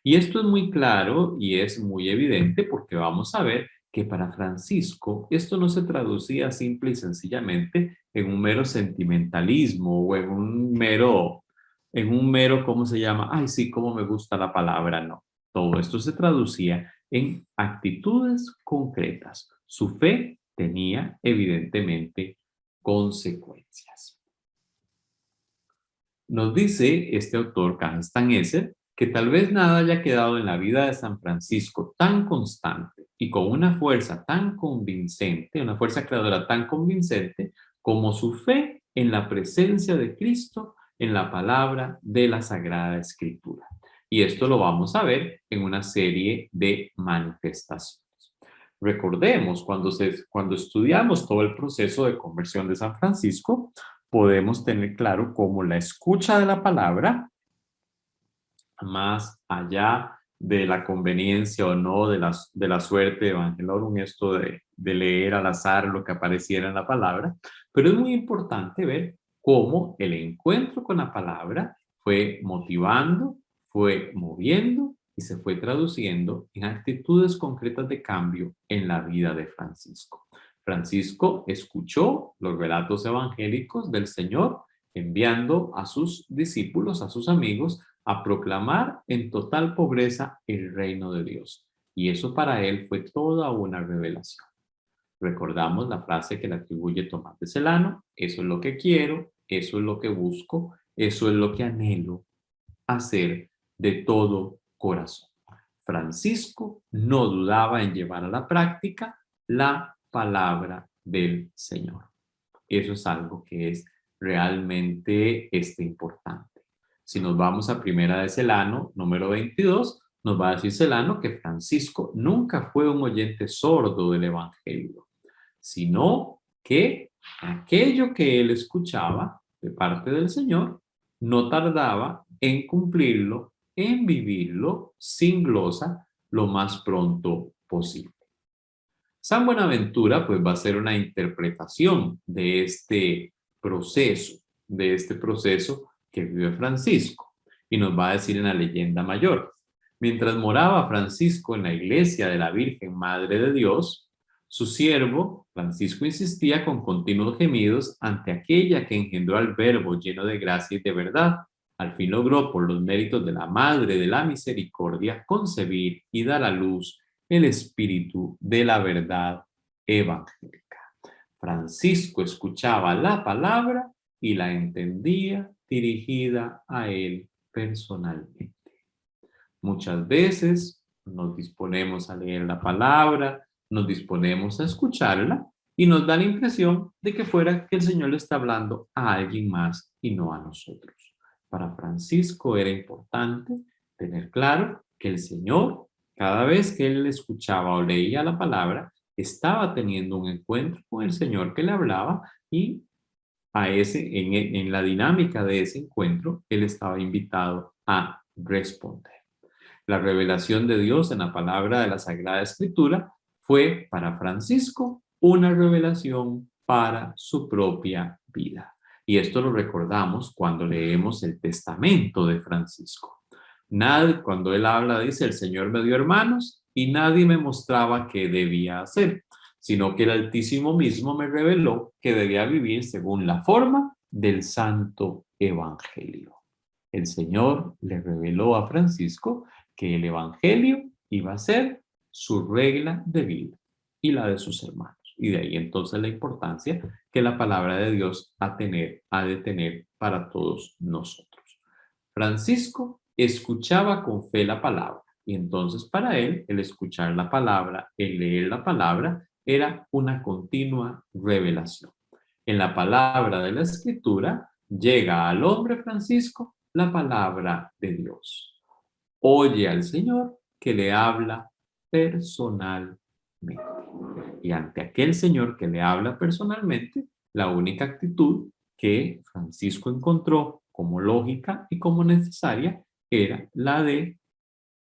Y esto es muy claro y es muy evidente porque vamos a ver que para Francisco esto no se traducía simple y sencillamente en un mero sentimentalismo o en un mero, ¿cómo se llama? Ay, sí, cómo me gusta la palabra, no. Todo esto se traducía en actitudes concretas. Su fe tenía evidentemente consecuencias. Nos dice este autor, Kanstan Esser, que tal vez nada haya quedado en la vida de San Francisco tan constante y con una fuerza tan convincente, una fuerza creadora tan convincente, como su fe en la presencia de Cristo en la palabra de la Sagrada Escritura. Y esto lo vamos a ver en una serie de manifestaciones. Recordemos, cuando estudiamos todo el proceso de conversión de San Francisco, podemos tener claro cómo la escucha de la palabra, más allá de la conveniencia o no de la suerte evangelorum, esto de leer al azar lo que apareciera en la palabra, pero es muy importante ver cómo el encuentro con la palabra fue motivando, fue moviendo y se fue traduciendo en actitudes concretas de cambio en la vida de Francisco. Francisco escuchó los relatos evangélicos del Señor, enviando a sus discípulos, a sus amigos, a proclamar en total pobreza el reino de Dios. Y eso para él fue toda una revelación. Recordamos la frase que le atribuye Tomás de Celano: eso es lo que quiero, eso es lo que busco, eso es lo que anhelo hacer de todo corazón. Francisco no dudaba en llevar a la práctica la palabra del Señor. Eso es algo que es realmente importante. Si nos vamos a Primera de Celano, número 22, nos va a decir Celano que Francisco nunca fue un oyente sordo del Evangelio, sino que aquello que él escuchaba de parte del Señor no tardaba en cumplirlo, en vivirlo sin glosa lo más pronto posible. San Buenaventura pues va a hacer una interpretación de este proceso que vive Francisco, y nos va a decir en la leyenda mayor: mientras moraba Francisco en la iglesia de la Virgen Madre de Dios, su siervo Francisco insistía con continuos gemidos ante aquella que engendró al Verbo lleno de gracia y de verdad. Al fin logró, por los méritos de la Madre de la Misericordia, concebir y dar a luz el espíritu de la verdad evangélica. Francisco escuchaba la palabra y la entendía dirigida a él personalmente. Muchas veces nos disponemos a leer la palabra, nos disponemos a escucharla y nos da la impresión de que fuera que el Señor le está hablando a alguien más y no a nosotros. Para Francisco era importante tener claro que el Señor, cada vez que él escuchaba o leía la palabra, estaba teniendo un encuentro con el Señor que le hablaba, y en la dinámica de ese encuentro, él estaba invitado a responder. La revelación de Dios en la palabra de la Sagrada Escritura fue para Francisco una revelación para su propia vida. Y esto lo recordamos cuando leemos el testamento de Francisco. Cuando él habla, dice: el Señor me dio hermanos y nadie me mostraba qué debía hacer, sino que el Altísimo mismo me reveló que debía vivir según la forma del Santo Evangelio. El Señor le reveló a Francisco que el Evangelio iba a ser su regla de vida y la de sus hermanos. Y de ahí entonces la importancia que la palabra de Dios ha de tener para todos nosotros. Francisco escuchaba con fe la palabra, y entonces para él el escuchar la palabra, el leer la palabra, era una continua revelación. En la palabra de la Escritura llega al hombre Francisco la palabra de Dios. Oye al Señor que le habla personalmente. Y ante aquel Señor que le habla personalmente, la única actitud que Francisco encontró como lógica y como necesaria era la de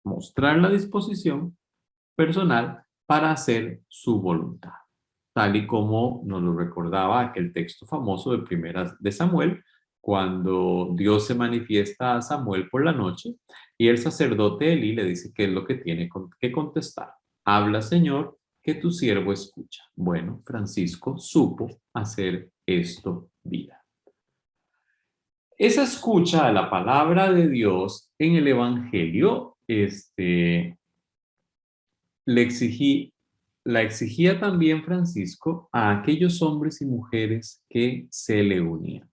mostrar la disposición personal para hacer su voluntad, tal y como nos lo recordaba aquel texto famoso de Primera de Samuel, cuando Dios se manifiesta a Samuel por la noche y el sacerdote Elí le dice qué es lo que tiene que contestar. Habla, Señor, que tu siervo escucha. Bueno, Francisco supo hacer esto vida. Esa escucha a la palabra de Dios en el Evangelio le la exigía también Francisco a aquellos hombres y mujeres que se le unían.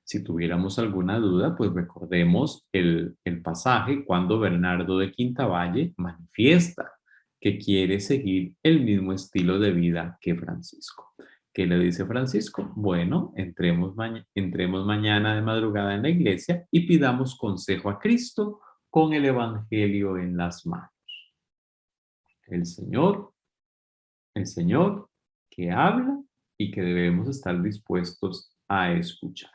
Si tuviéramos alguna duda, pues recordemos el pasaje cuando Bernardo de Quintavalle manifiesta que quiere seguir el mismo estilo de vida que Francisco. ¿Qué le dice Francisco? Bueno, entremos mañana de madrugada en la iglesia y pidamos consejo a Cristo con el Evangelio en las manos. El Señor que habla y que debemos estar dispuestos a escuchar.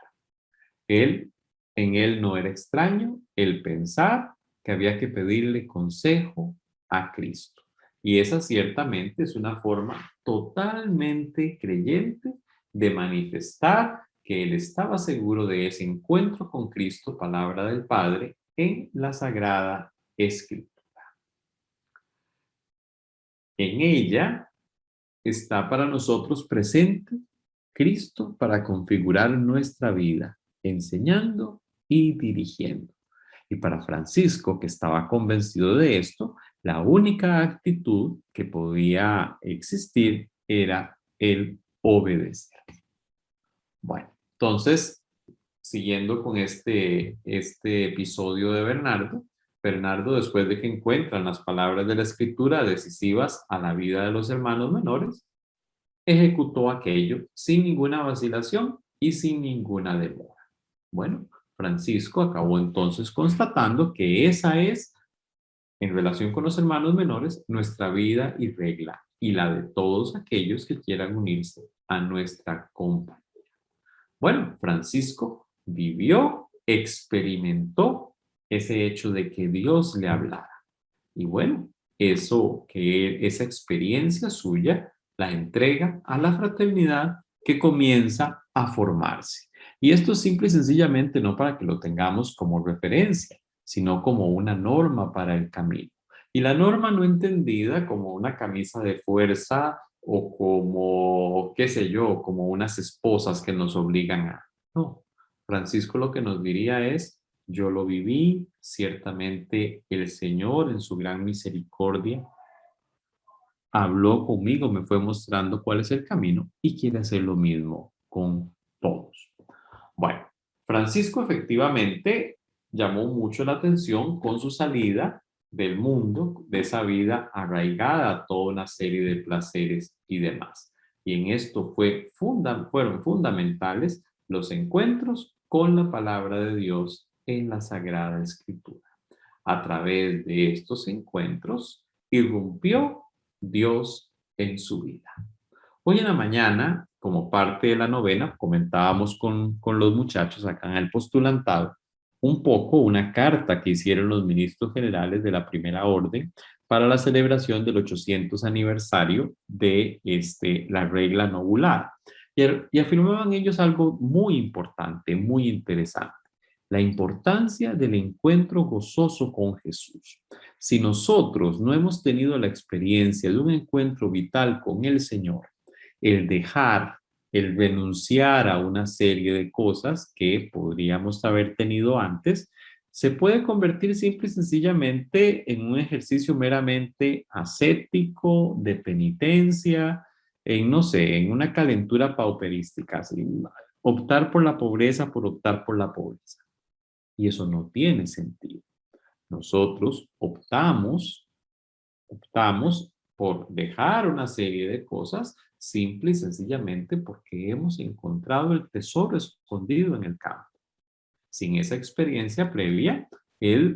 En él no era extraño el pensar que había que pedirle consejo a Cristo. Y esa ciertamente es una forma totalmente creyente de manifestar que él estaba seguro de ese encuentro con Cristo, palabra del Padre, en la Sagrada Escritura. En ella está para nosotros presente Cristo para configurar nuestra vida, enseñando y dirigiendo. Y para Francisco, que estaba convencido de esto, la única actitud que podía existir era el obedecer. Bueno, entonces, siguiendo con este episodio de Bernardo, después de que encuentran las palabras de la Escritura decisivas a la vida de los hermanos menores, ejecutó aquello sin ninguna vacilación y sin ninguna demora. Bueno, Francisco acabó entonces constatando que esa es, en relación con los hermanos menores, nuestra vida y regla, y la de todos aquellos que quieran unirse a nuestra compañía. Bueno, Francisco vivió, experimentó ese hecho de que Dios le hablara. Y bueno, esa experiencia suya la entrega a la fraternidad que comienza a formarse. Y esto simple y sencillamente no para que lo tengamos como referencia, sino como una norma para el camino. Y la norma no entendida como una camisa de fuerza o como, qué sé yo, como unas esposas que nos obligan a... No, Francisco lo que nos diría es, yo lo viví, ciertamente el Señor en su gran misericordia habló conmigo, me fue mostrando cuál es el camino y quiere hacer lo mismo con todos. Bueno, Francisco efectivamente llamó mucho la atención con su salida del mundo, de esa vida arraigada a toda una serie de placeres y demás. Y en esto fueron fundamentales los encuentros con la palabra de Dios en la Sagrada Escritura. A través de estos encuentros irrumpió Dios en su vida. Hoy en la mañana, como parte de la novena, comentábamos con los muchachos acá en el postulantado un poco una carta que hicieron los ministros generales de la Primera Orden para la celebración del 800 aniversario de la regla novular. Y afirmaban ellos algo muy importante, muy interesante. La importancia del encuentro gozoso con Jesús. Si nosotros no hemos tenido la experiencia de un encuentro vital con el Señor, el dejar, el renunciar a una serie de cosas que podríamos haber tenido antes, se puede convertir simple y sencillamente en un ejercicio meramente ascético, de penitencia, no sé, en una calentura pauperística, así, optar por la pobreza por optar por la pobreza. Y eso no tiene sentido. Nosotros optamos por dejar una serie de cosas simple y sencillamente porque hemos encontrado el tesoro escondido en el campo. Sin esa experiencia previa, el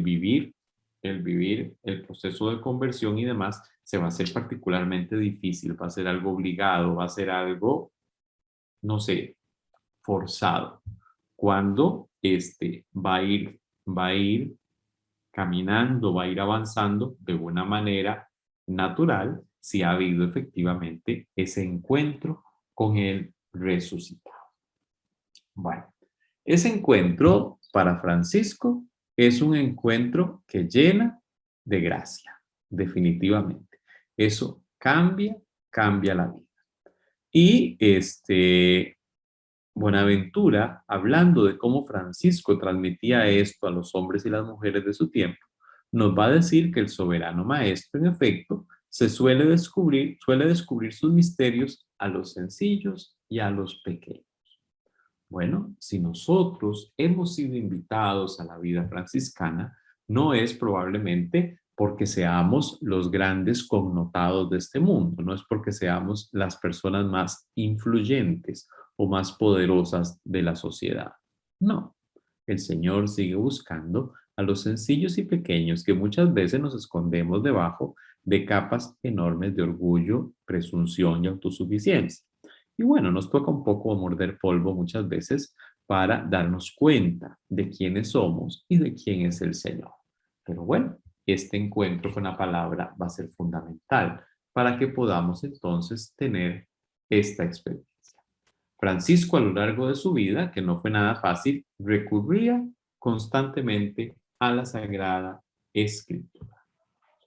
vivir el proceso de conversión y demás se va a hacer particularmente difícil, va a ser algo obligado, va a ser algo, no sé, forzado. Cuando va a ir caminando, va a ir avanzando de una manera natural si ha habido efectivamente ese encuentro con el resucitado. Bueno, ese encuentro para Francisco es un encuentro que llena de gracia, definitivamente. Eso cambia la vida. Y Buenaventura, hablando de cómo Francisco transmitía esto a los hombres y las mujeres de su tiempo, nos va a decir que el soberano maestro, en efecto, suele descubrir sus misterios a los sencillos y a los pequeños. Bueno, si nosotros hemos sido invitados a la vida franciscana, no es probablemente porque seamos los grandes connotados de este mundo, no es porque seamos las personas más influyentes o más poderosas de la sociedad. No, el Señor sigue buscando a los sencillos y pequeños que muchas veces nos escondemos debajo de capas enormes de orgullo, presunción y autosuficiencia. Y bueno, nos toca un poco morder polvo muchas veces para darnos cuenta de quiénes somos y de quién es el Señor. Pero bueno, este encuentro con la palabra va a ser fundamental para que podamos entonces tener esta experiencia. Francisco, a lo largo de su vida, que no fue nada fácil, recurría constantemente a la Sagrada Escritura.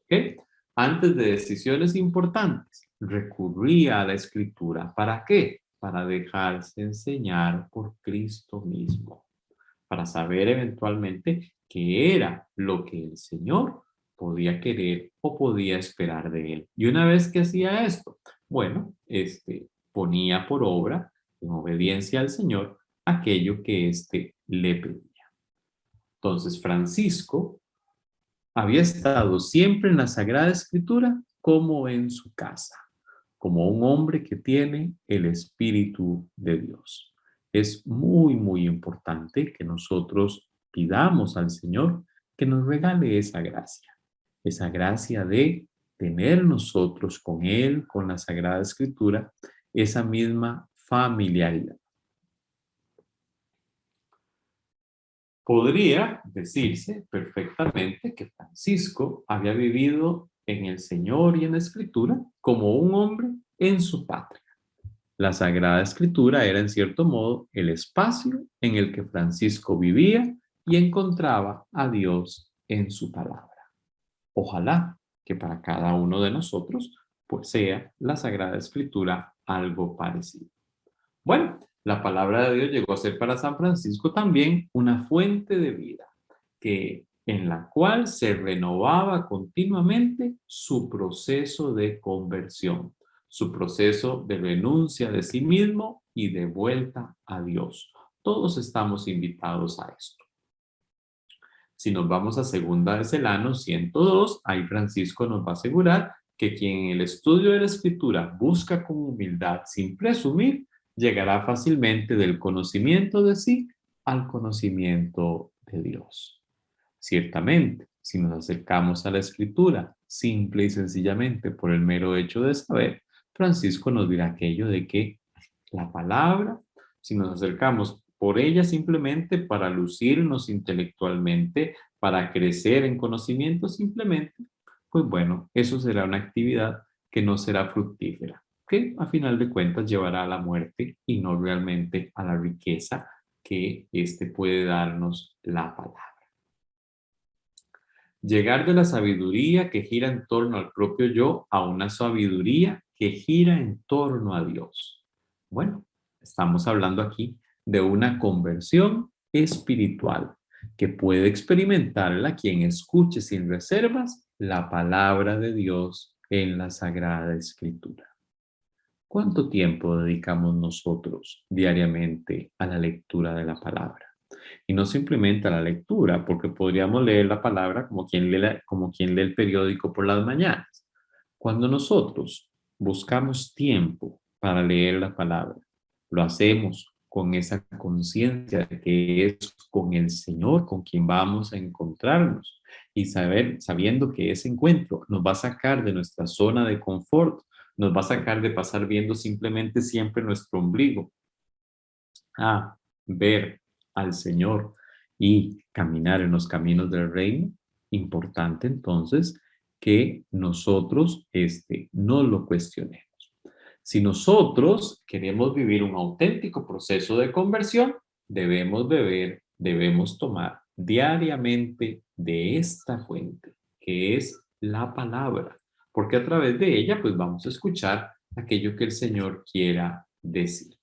¿Ok? Antes de decisiones importantes, recurría a la Escritura. ¿Para qué? Para dejarse enseñar por Cristo mismo, para saber eventualmente qué era lo que el Señor podía querer o podía esperar de él. Y una vez que hacía esto, bueno, ponía por obra, en obediencia al Señor, aquello que éste le pedía. Entonces, Francisco había estado siempre en la Sagrada Escritura como en su casa, como un hombre que tiene el Espíritu de Dios. Es muy, muy importante que nosotros pidamos al Señor que nos regale esa gracia de tener nosotros con Él, con la Sagrada Escritura, esa misma familiaridad. Podría decirse perfectamente que Francisco había vivido en el Señor y en la Escritura como un hombre en su patria. La Sagrada Escritura era en cierto modo el espacio en el que Francisco vivía y encontraba a Dios en su palabra. Ojalá que para cada uno de nosotros pues sea la Sagrada Escritura algo parecido. Bueno, la palabra de Dios llegó a ser para San Francisco también una fuente de vida, en la cual se renovaba continuamente su proceso de conversión, su proceso de renuncia de sí mismo y de vuelta a Dios. Todos estamos invitados a esto. Si nos vamos a Segunda de Celano 102, ahí Francisco nos va a asegurar que quien en el estudio de la Escritura busca con humildad sin presumir, llegará fácilmente del conocimiento de sí al conocimiento de Dios. Ciertamente, si nos acercamos a la Escritura simple y sencillamente por el mero hecho de saber, Francisco nos dirá aquello de que la palabra, si nos acercamos por ella simplemente para lucirnos intelectualmente, para crecer en conocimiento simplemente, pues bueno, eso será una actividad que no será fructífera, que a final de cuentas llevará a la muerte y no realmente a la riqueza que puede darnos la palabra. Llegar de la sabiduría que gira en torno al propio yo a una sabiduría que gira en torno a Dios. Bueno, estamos hablando aquí de una conversión espiritual que puede experimentarla quien escuche sin reservas la palabra de Dios en la Sagrada Escritura. ¿Cuánto tiempo dedicamos nosotros diariamente a la lectura de la palabra? Y no simplemente a la lectura, porque podríamos leer la palabra como quien lee el periódico por las mañanas. Cuando nosotros buscamos tiempo para leer la palabra, lo hacemos con esa conciencia de que es con el Señor con quien vamos a encontrarnos y sabiendo que ese encuentro nos va a sacar de nuestra zona de confort, nos va a sacar de pasar viendo simplemente siempre nuestro ombligo, a ver al Señor y caminar en los caminos del reino. Importante entonces que nosotros no lo cuestionemos. Si nosotros queremos vivir un auténtico proceso de conversión, debemos tomar diariamente de esta fuente, que es la palabra, porque a través de ella pues vamos a escuchar aquello que el Señor quiera decir.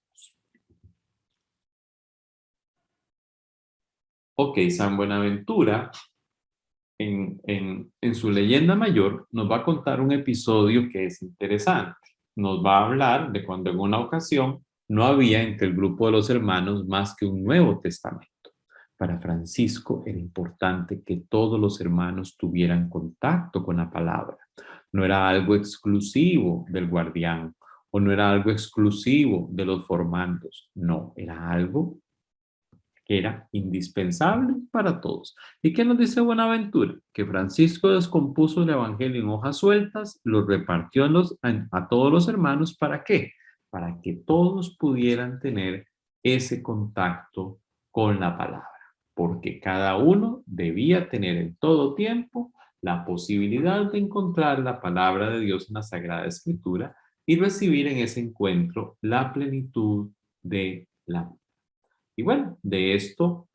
Ok, San Buenaventura en su leyenda mayor, nos va a contar un episodio que es interesante. Nos va a hablar de cuando en una ocasión no había entre el grupo de los hermanos más que un Nuevo Testamento. Para Francisco era importante que todos los hermanos tuvieran contacto con la palabra. No era algo exclusivo del guardián o no era algo exclusivo de los formandos. No, era algo que era indispensable para todos. ¿Y qué nos dice Buenaventura? Que Francisco descompuso el evangelio en hojas sueltas, lo repartió a todos los hermanos. ¿Para qué? Para que todos pudieran tener ese contacto con la palabra, porque cada uno debía tener en todo tiempo la posibilidad de encontrar la palabra de Dios en la Sagrada Escritura y recibir en ese encuentro la plenitud de la vida. Y bueno, de esto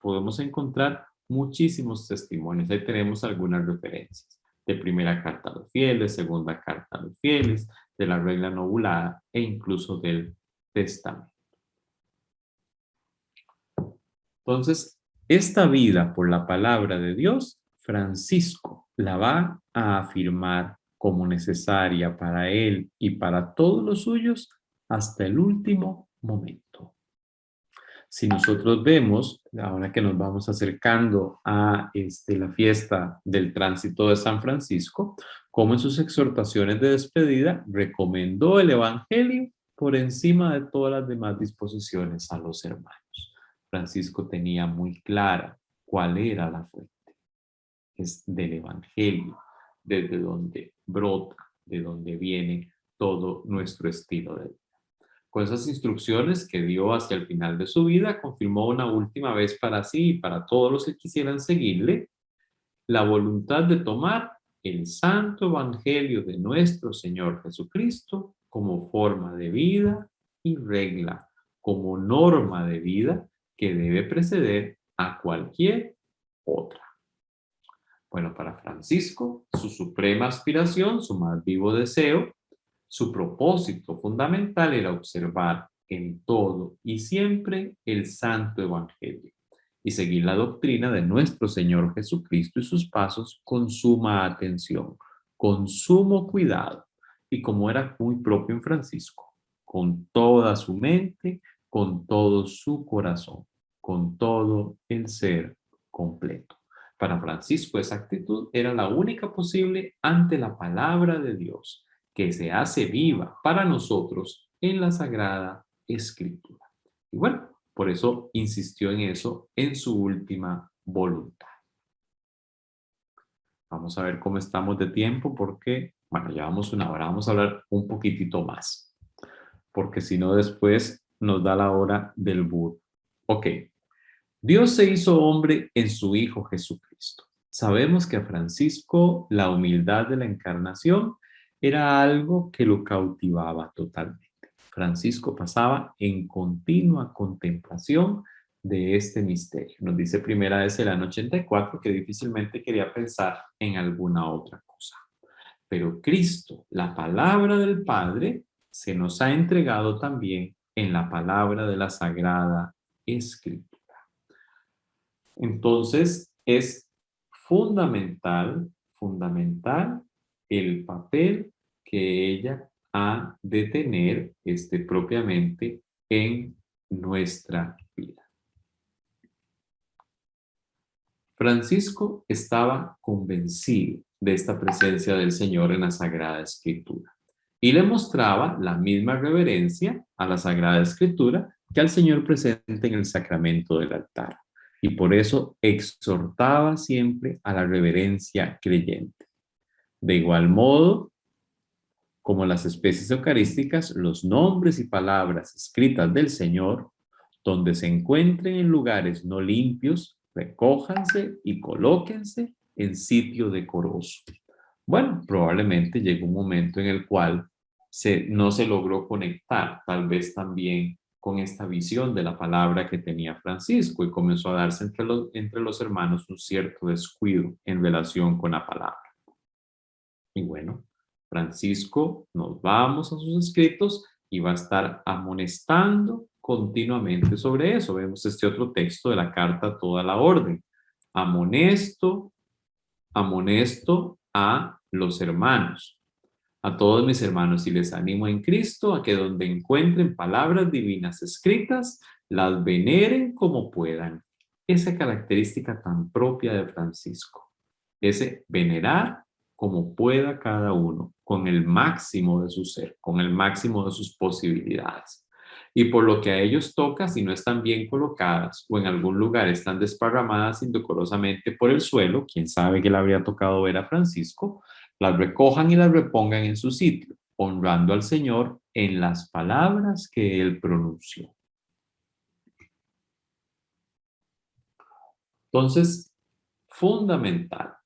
podemos encontrar muchísimos testimonios. Ahí tenemos algunas referencias. De primera carta a los fieles, segunda carta a los fieles, de la regla novulada e incluso del testamento. Entonces, esta vida por la palabra de Dios, Francisco la va a afirmar como necesaria para él y para todos los suyos hasta el último momento. Si nosotros vemos, ahora que nos vamos acercando a la fiesta del tránsito de San Francisco, como en sus exhortaciones de despedida recomendó el Evangelio por encima de todas las demás disposiciones a los hermanos. Francisco tenía muy clara cuál era la fuente. Es del Evangelio, desde donde brota, de donde viene todo nuestro estilo de vida. Con esas instrucciones que dio hacia el final de su vida, confirmó una última vez para sí y para todos los que quisieran seguirle la voluntad de tomar el santo evangelio de nuestro Señor Jesucristo como forma de vida y regla, como norma de vida que debe preceder a cualquier otra. Bueno, para Francisco, su suprema aspiración, su más vivo deseo, su propósito fundamental era observar en todo y siempre el santo evangelio y seguir la doctrina de nuestro Señor Jesucristo y sus pasos con suma atención, con sumo cuidado y, como era muy propio en Francisco, con toda su mente, con todo su corazón, con todo el ser completo. Para Francisco esa actitud era la única posible ante la palabra de Dios, que se hace viva para nosotros en la Sagrada Escritura. Y bueno, por eso insistió en eso en su última voluntad. Vamos a ver cómo estamos de tiempo porque, bueno, llevamos una hora, vamos a hablar un poquitito más, porque si no después nos da la hora del burro. Ok, Dios se hizo hombre en su Hijo Jesucristo. Sabemos que a Francisco la humildad de la encarnación era algo que lo cautivaba totalmente. Francisco pasaba en continua contemplación de este misterio. Nos dice Primera de Celano 84 que difícilmente quería pensar en alguna otra cosa. Pero Cristo, la palabra del Padre, se nos ha entregado también en la palabra de la Sagrada Escritura. Entonces, es fundamental el papel que ella ha de tener propiamente en nuestra vida. Francisco estaba convencido de esta presencia del Señor en la Sagrada Escritura y le mostraba la misma reverencia a la Sagrada Escritura que al Señor presente en el sacramento del altar. Y por eso exhortaba siempre a la reverencia creyente. De igual modo, como las especies eucarísticas, los nombres y palabras escritas del Señor, donde se encuentren en lugares no limpios, recójanse y colóquense en sitio decoroso. Bueno, probablemente llegó un momento en el cual no se logró conectar, tal vez también con esta visión de la palabra que tenía Francisco, y comenzó a darse entre los hermanos un cierto descuido en relación con la palabra. Y bueno, Francisco, nos vamos a sus escritos y va a estar amonestando continuamente sobre eso. Vemos este otro texto de la carta a toda la orden. Amonesto amonesto a los hermanos, a todos mis hermanos, y les animo en Cristo a que donde encuentren palabras divinas escritas, las veneren como puedan. Esa característica tan propia de Francisco, ese venerar como pueda cada uno, con el máximo de su ser, con el máximo de sus posibilidades. Y por lo que a ellos toca, si no están bien colocadas o en algún lugar están desparramadas indecorosamente por el suelo, quién sabe qué le habría tocado ver a Francisco, las recojan y las repongan en su sitio, honrando al Señor en las palabras que Él pronunció. Entonces, fundamental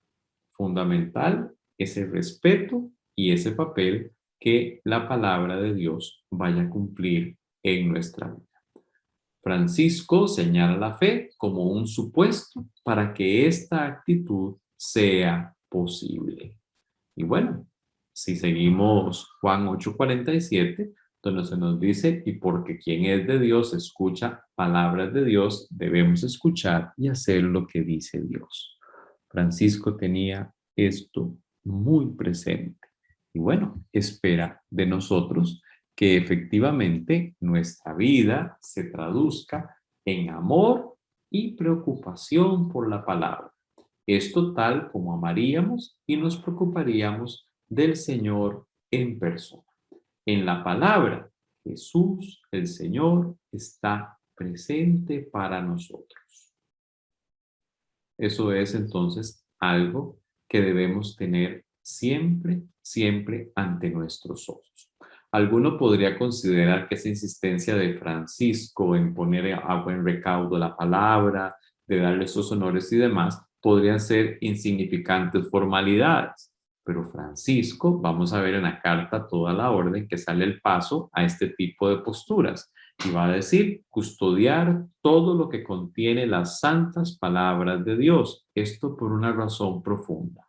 ese respeto y ese papel que la palabra de Dios vaya a cumplir en nuestra vida. Francisco señala la fe como un supuesto para que esta actitud sea posible. Y bueno, si seguimos Juan 8:47, donde se nos dice, y porque quien es de Dios escucha palabras de Dios, debemos escuchar y hacer lo que dice Dios. Francisco tenía esto muy presente. Y bueno, espera de nosotros que efectivamente nuestra vida se traduzca en amor y preocupación por la palabra. Esto tal como amaríamos y nos preocuparíamos del Señor en persona. En la palabra, Jesús, el Señor, está presente para nosotros. Eso es entonces algo que debemos tener siempre, siempre ante nuestros ojos. Alguno podría considerar que esa insistencia de Francisco en poner a buen recaudo la palabra, de darle esos honores y demás, podrían ser insignificantes formalidades. Pero Francisco, vamos a ver en la carta toda la orden que sale el paso a este tipo de posturas. Y va a decir, custodiar todo lo que contiene las santas palabras de Dios. Esto por una razón profunda,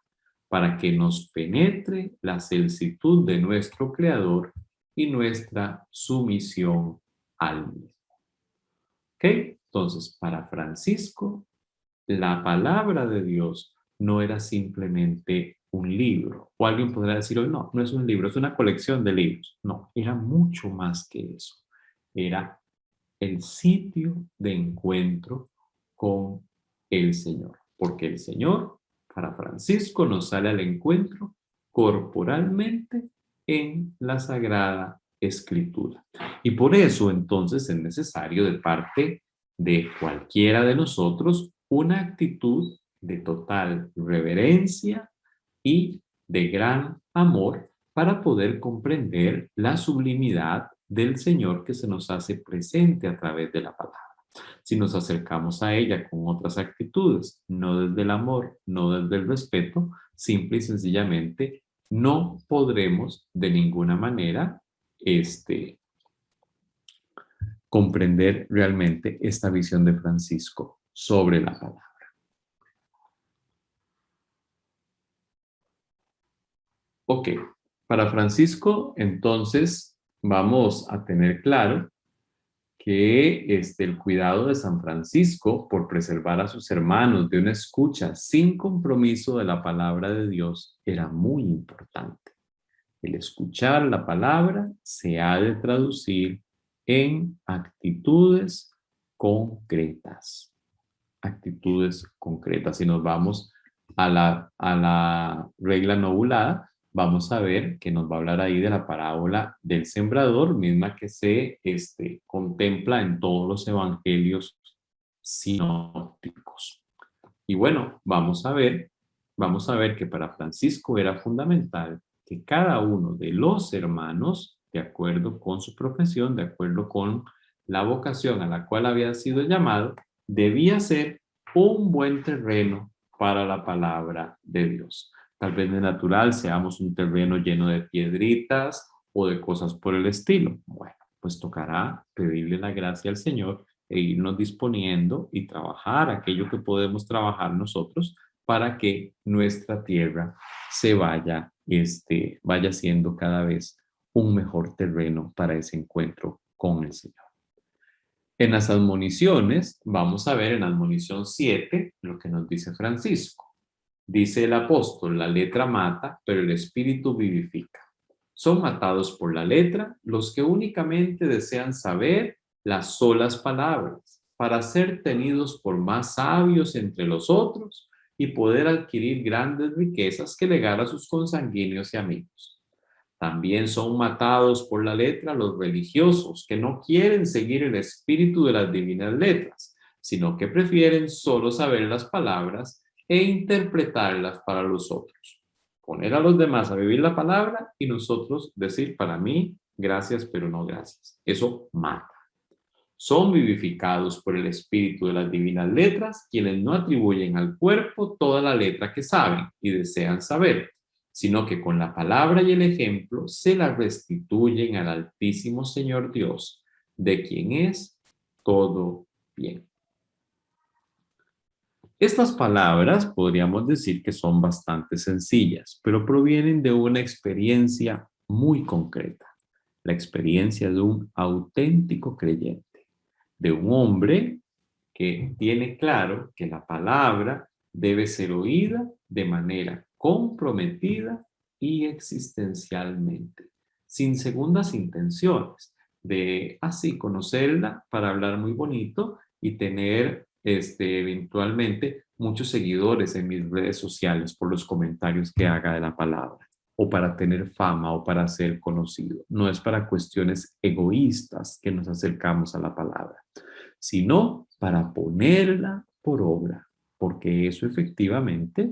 para que nos penetre la celsitud de nuestro Creador y nuestra sumisión al mismo. ¿Ok? Entonces, para Francisco, la palabra de Dios no era simplemente un libro. O alguien podrá decir hoy, no, no es un libro, es una colección de libros. No, era mucho más que eso. Era el sitio de encuentro con el Señor. Porque el Señor, para Francisco, nos sale al encuentro corporalmente en la Sagrada Escritura. Y por eso entonces es necesario de parte de cualquiera de nosotros una actitud de total reverencia y de gran amor para poder comprender la sublimidad del Señor que se nos hace presente a través de la palabra. Si nos acercamos a ella con otras actitudes, no desde el amor, no desde el respeto, simple y sencillamente no podremos de ninguna manera comprender realmente esta visión de Francisco sobre la palabra. Ok, para Francisco, entonces, vamos a tener claro que el cuidado de San Francisco por preservar a sus hermanos de una escucha sin compromiso de la palabra de Dios era muy importante. El escuchar la palabra se ha de traducir en actitudes concretas. Actitudes concretas. Si nos vamos a la regla novulada, vamos a ver que nos va a hablar ahí de la parábola del sembrador, misma que se contempla en todos los evangelios sinópticos. Y bueno, vamos a ver que para Francisco era fundamental que cada uno de los hermanos, de acuerdo con su profesión, de acuerdo con la vocación a la cual había sido llamado, debía ser un buen terreno para la palabra de Dios. Tal vez de natural seamos un terreno lleno de piedritas o de cosas por el estilo. Bueno, pues tocará pedirle la gracia al Señor e irnos disponiendo y trabajar aquello que podemos trabajar nosotros para que nuestra tierra se vaya siendo cada vez un mejor terreno para ese encuentro con el Señor. En las admoniciones, vamos a ver en admonición 7 lo que nos dice Francisco. Dice el apóstol, la letra mata, pero el espíritu vivifica. Son matados por la letra los que únicamente desean saber las solas palabras para ser tenidos por más sabios entre los otros y poder adquirir grandes riquezas que legar a sus consanguíneos y amigos. También son matados por la letra los religiosos que no quieren seguir el espíritu de las divinas letras, sino que prefieren solo saber las palabras e interpretarlas para los otros. Poner a los demás a vivir la palabra y nosotros decir para mí, gracias, pero no gracias. Eso mata. Son vivificados por el espíritu de las divinas letras, quienes no atribuyen al cuerpo toda la letra que saben y desean saber, sino que con la palabra y el ejemplo se la restituyen al Altísimo Señor Dios, de quien es todo bien. Estas palabras podríamos decir que son bastante sencillas, pero provienen de una experiencia muy concreta, la experiencia de un auténtico creyente, de un hombre que tiene claro que la palabra debe ser oída de manera comprometida y existencialmente, sin segundas intenciones, de así conocerla para hablar muy bonito y tener eventualmente muchos seguidores en mis redes sociales por los comentarios que haga de la palabra, o para tener fama o para ser conocido. No es para cuestiones egoístas que nos acercamos a la palabra, sino para ponerla por obra, porque eso efectivamente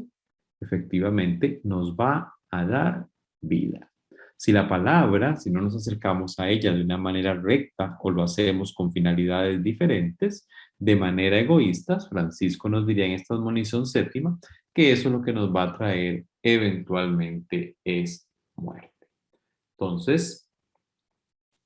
nos va a dar vida. Si la palabra, si no nos acercamos a ella de una manera recta o lo hacemos con finalidades diferentes, de manera egoísta, Francisco nos diría en esta admonición séptima que eso lo que nos va a traer eventualmente es muerte. Entonces,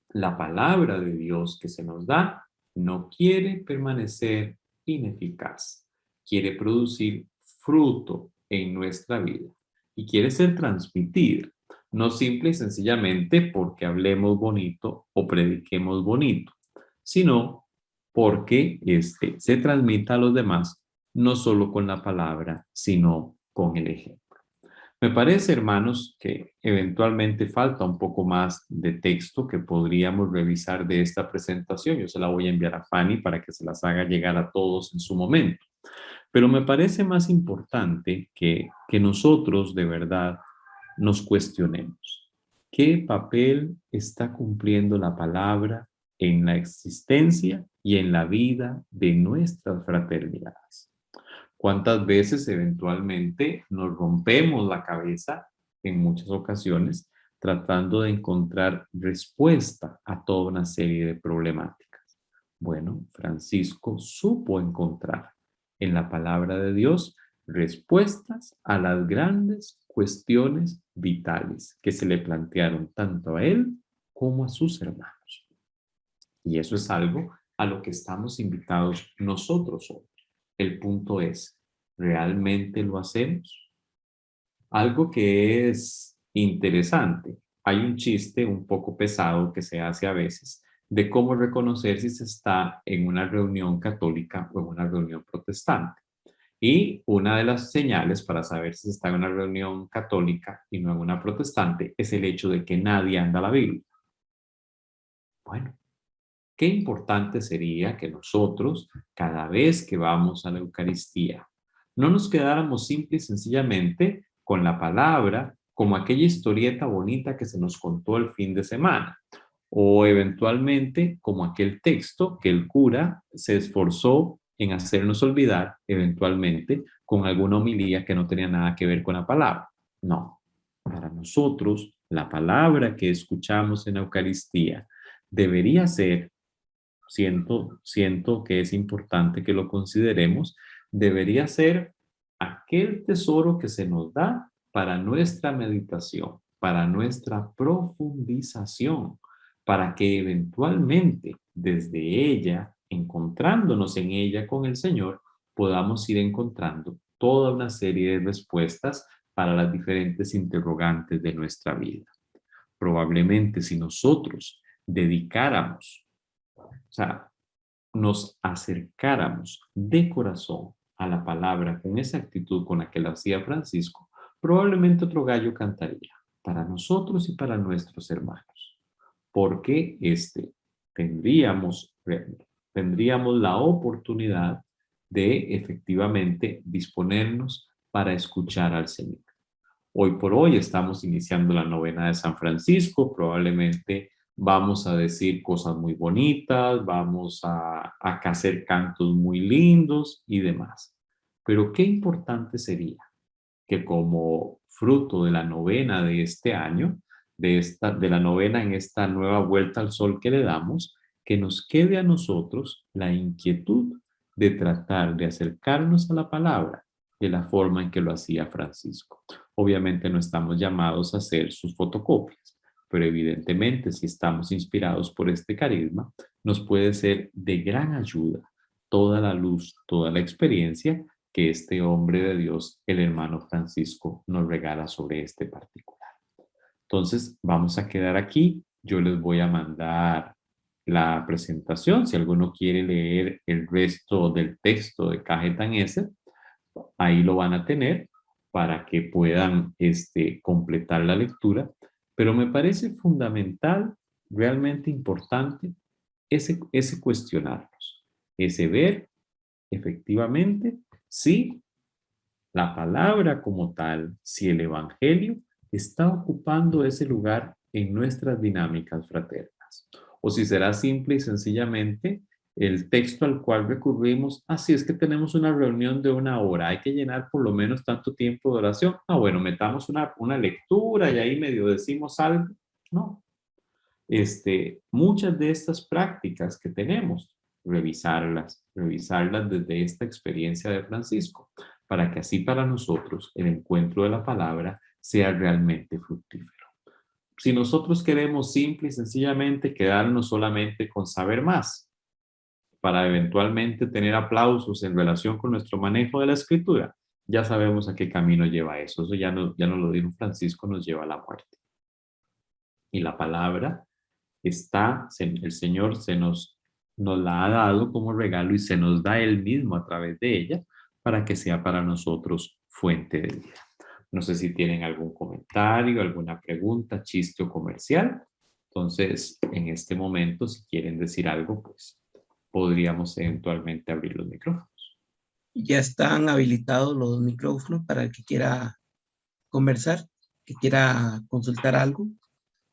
la palabra de Dios que se nos da no quiere permanecer ineficaz, quiere producir fruto en nuestra vida y quiere ser transmitida, no simple y sencillamente porque hablemos bonito o prediquemos bonito, sino porque se transmita a los demás, no solo con la palabra, sino con el ejemplo. Me parece, hermanos, que eventualmente falta un poco más de texto que podríamos revisar de esta presentación. Yo se la voy a enviar a Fanny para que se las haga llegar a todos en su momento. Pero me parece más importante que nosotros de verdad nos cuestionemos. ¿Qué papel está cumpliendo la palabra en la existencia y en la vida de nuestras fraternidades? ¿Cuántas veces eventualmente nos rompemos la cabeza en muchas ocasiones tratando de encontrar respuesta a toda una serie de problemáticas? Bueno, Francisco supo encontrar en la palabra de Dios respuestas a las grandes cuestiones vitales que se le plantearon tanto a él como a sus hermanos. Y eso es algo a lo que estamos invitados nosotros hoy. El punto es, ¿realmente lo hacemos? Algo que es interesante. Hay un chiste un poco pesado que se hace a veces de cómo reconocer si se está en una reunión católica o en una reunión protestante. Y una de las señales para saber si se está en una reunión católica y no en una protestante es el hecho de que nadie anda la Biblia. Bueno, qué importante sería que nosotros, cada vez que vamos a la Eucaristía, no nos quedáramos simple y sencillamente con la palabra como aquella historieta bonita que se nos contó el fin de semana, o eventualmente como aquel texto que el cura se esforzó en hacernos olvidar eventualmente con alguna homilía que no tenía nada que ver con la palabra. No, para nosotros la palabra que escuchamos en la Eucaristía debería ser, siento que es importante que lo consideremos, debería ser aquel tesoro que se nos da para nuestra meditación, para nuestra profundización, para que eventualmente desde ella, encontrándonos en ella con el Señor, podamos ir encontrando toda una serie de respuestas para las diferentes interrogantes de nuestra vida. Probablemente si nosotros dedicáramos, o sea, nos acercáramos de corazón a la palabra con esa actitud con la que lo hacía Francisco, probablemente otro gallo cantaría para nosotros y para nuestros hermanos, porque tendríamos, tendríamos la oportunidad de efectivamente disponernos para escuchar al Señor. Hoy por hoy estamos iniciando la novena de San Francisco, probablemente vamos a decir cosas muy bonitas, vamos a hacer cantos muy lindos y demás. Pero qué importante sería que como fruto de la novena de este año, de la novena en esta nueva vuelta al sol que le damos, que nos quede a nosotros la inquietud de tratar de acercarnos a la palabra de la forma en que lo hacía Francisco. Obviamente no estamos llamados a hacer sus fotocopias, pero evidentemente si estamos inspirados por este carisma, nos puede ser de gran ayuda toda la luz, toda la experiencia que este hombre de Dios, el hermano Francisco, nos regala sobre este particular. Entonces, vamos a quedar aquí. Yo les voy a mandar la presentación. Si alguno quiere leer el resto del texto de Cajetanese, ahí lo van a tener para que puedan completar la lectura. Pero me parece fundamental, realmente importante, ese cuestionarnos, ese ver efectivamente si la palabra como tal, si el evangelio está ocupando ese lugar en nuestras dinámicas fraternas, o si será simple y sencillamente el texto al cual recurrimos, así es que tenemos una reunión de 1 hora, hay que llenar por lo menos tanto tiempo de oración, bueno, metamos una lectura y ahí medio decimos algo, no. Muchas de estas prácticas que tenemos, revisarlas desde esta experiencia de Francisco, para que así para nosotros el encuentro de la palabra sea realmente fructífero. Si nosotros queremos simple y sencillamente quedarnos solamente con saber más, para eventualmente tener aplausos en relación con nuestro manejo de la escritura, ya sabemos a qué camino lleva eso. Eso ya no lo dijo Francisco, nos lleva a la muerte. Y la palabra el Señor nos la ha dado como regalo y se nos da Él mismo a través de ella para que sea para nosotros fuente de vida. No sé si tienen algún comentario, alguna pregunta, chiste o comercial. Entonces, en este momento, si quieren decir algo, pues podríamos eventualmente abrir los micrófonos. Ya están habilitados los micrófonos para el que quiera conversar, que quiera consultar algo.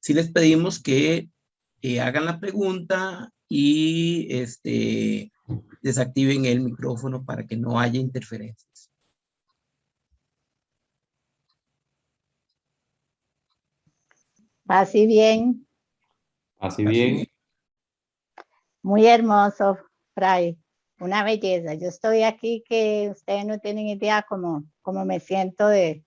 Sí les pedimos que hagan la pregunta y desactiven el micrófono para que no haya interferencias. Así bien. Así bien. Muy hermoso, Fray. Una belleza. Yo estoy aquí que ustedes no tienen idea cómo me siento de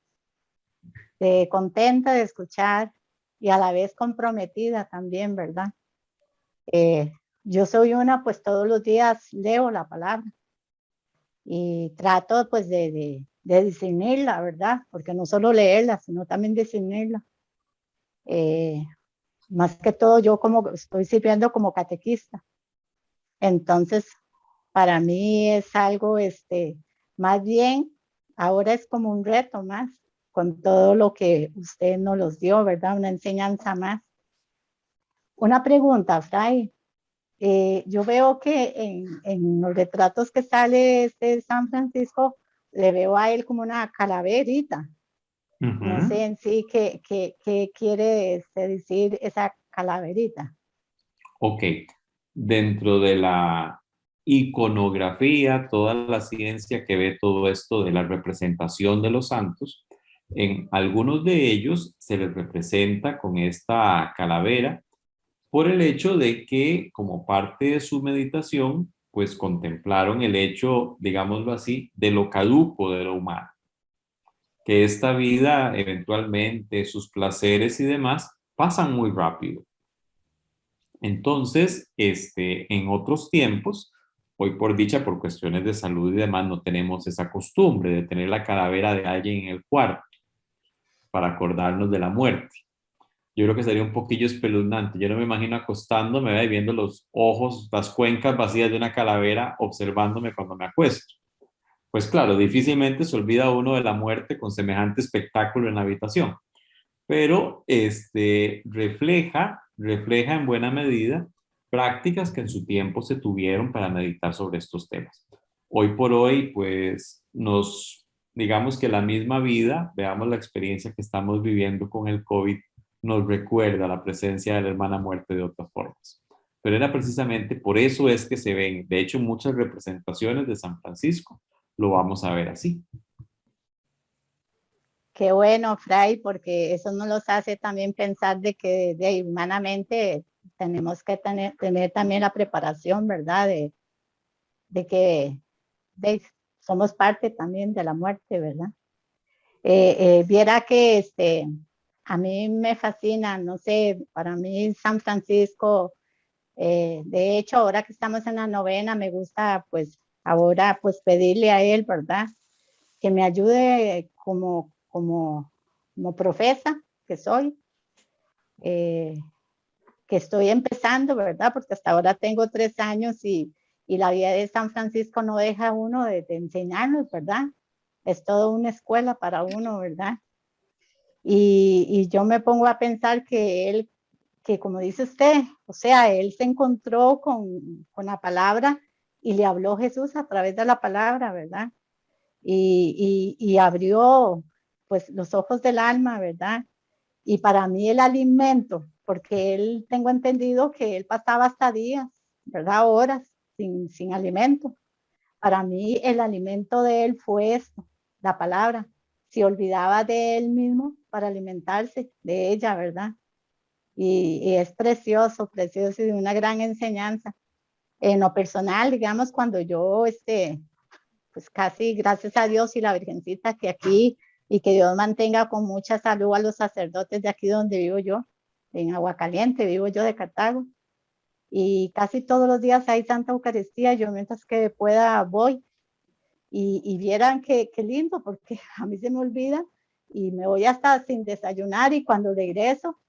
contenta de escuchar y a la vez comprometida también, ¿verdad? Yo soy pues todos los días leo la palabra y trato pues de discernirla, ¿verdad? Porque no solo leerla, sino también discernirla. Más que todo yo como estoy sirviendo como catequista. Entonces, para mí es algo, más bien, ahora es como un reto más, con todo lo que usted nos los dio, ¿verdad? Una enseñanza más. Una pregunta, Fray. Yo veo que en los retratos que sale San Francisco, le veo a él como una calaverita. No sé en sí qué quiere decir esa calaverita. Ok. Dentro de la iconografía, toda la ciencia que ve todo esto de la representación de los santos, en algunos de ellos se les representa con esta calavera por el hecho de que como parte de su meditación, pues contemplaron el hecho, digámoslo así, de lo caduco de lo humano. Que esta vida eventualmente, sus placeres y demás, pasan muy rápido. Entonces, en otros tiempos, hoy por dicha, por cuestiones de salud y demás, no tenemos esa costumbre de tener la calavera de alguien en el cuarto para acordarnos de la muerte. Yo creo que sería un poquillo espeluznante. Yo no me imagino acostándome y viendo los ojos, las cuencas vacías de una calavera observándome cuando me acuesto. pues claro, difícilmente se olvida uno de la muerte con semejante espectáculo en la habitación. Pero refleja en buena medida prácticas que en su tiempo se tuvieron para meditar sobre estos temas. Hoy por hoy, pues digamos que la misma vida, veamos la experiencia que estamos viviendo con el COVID, nos recuerda la presencia de la hermana muerte de otras formas. Pero era precisamente por eso es que se ven, de hecho, muchas representaciones de San Francisco, lo vamos a ver así. Qué bueno, Fray, porque eso nos los hace también pensar de que humanamente tenemos que tener también la preparación, ¿verdad? De que somos parte también de la muerte, ¿verdad? Viera que a mí me fascina, no sé, para mí San Francisco, de hecho, ahora que estamos en la novena, me gusta pues ahora pues pedirle a él, ¿verdad? Que me ayude como profesa que soy, que estoy empezando, ¿verdad? Porque hasta ahora tengo 3 años y la vida de San Francisco no deja uno de enseñarnos, ¿verdad? Es toda una escuela para uno, ¿verdad? Y yo me pongo a pensar que él, que como dice usted, o sea, él se encontró con la palabra y le habló Jesús a través de la palabra, ¿verdad? Y abrió pues los ojos del alma, ¿verdad? Y para mí el alimento, porque él, tengo entendido que él pasaba hasta días, ¿verdad? Horas sin alimento. Para mí el alimento de él fue esto, la palabra. Se olvidaba de él mismo para alimentarse de ella, ¿verdad? Y es precioso, precioso y de una gran enseñanza. En lo personal, digamos, cuando yo, pues casi gracias a Dios y la Virgencita que aquí, y que Dios mantenga con mucha salud a los sacerdotes de aquí donde vivo yo, en Aguacaliente, vivo yo de Cartago, y casi todos los días hay Santa Eucaristía, yo mientras que pueda voy, y vieran qué lindo, porque a mí se me olvida, y me voy hasta sin desayunar, y cuando regreso,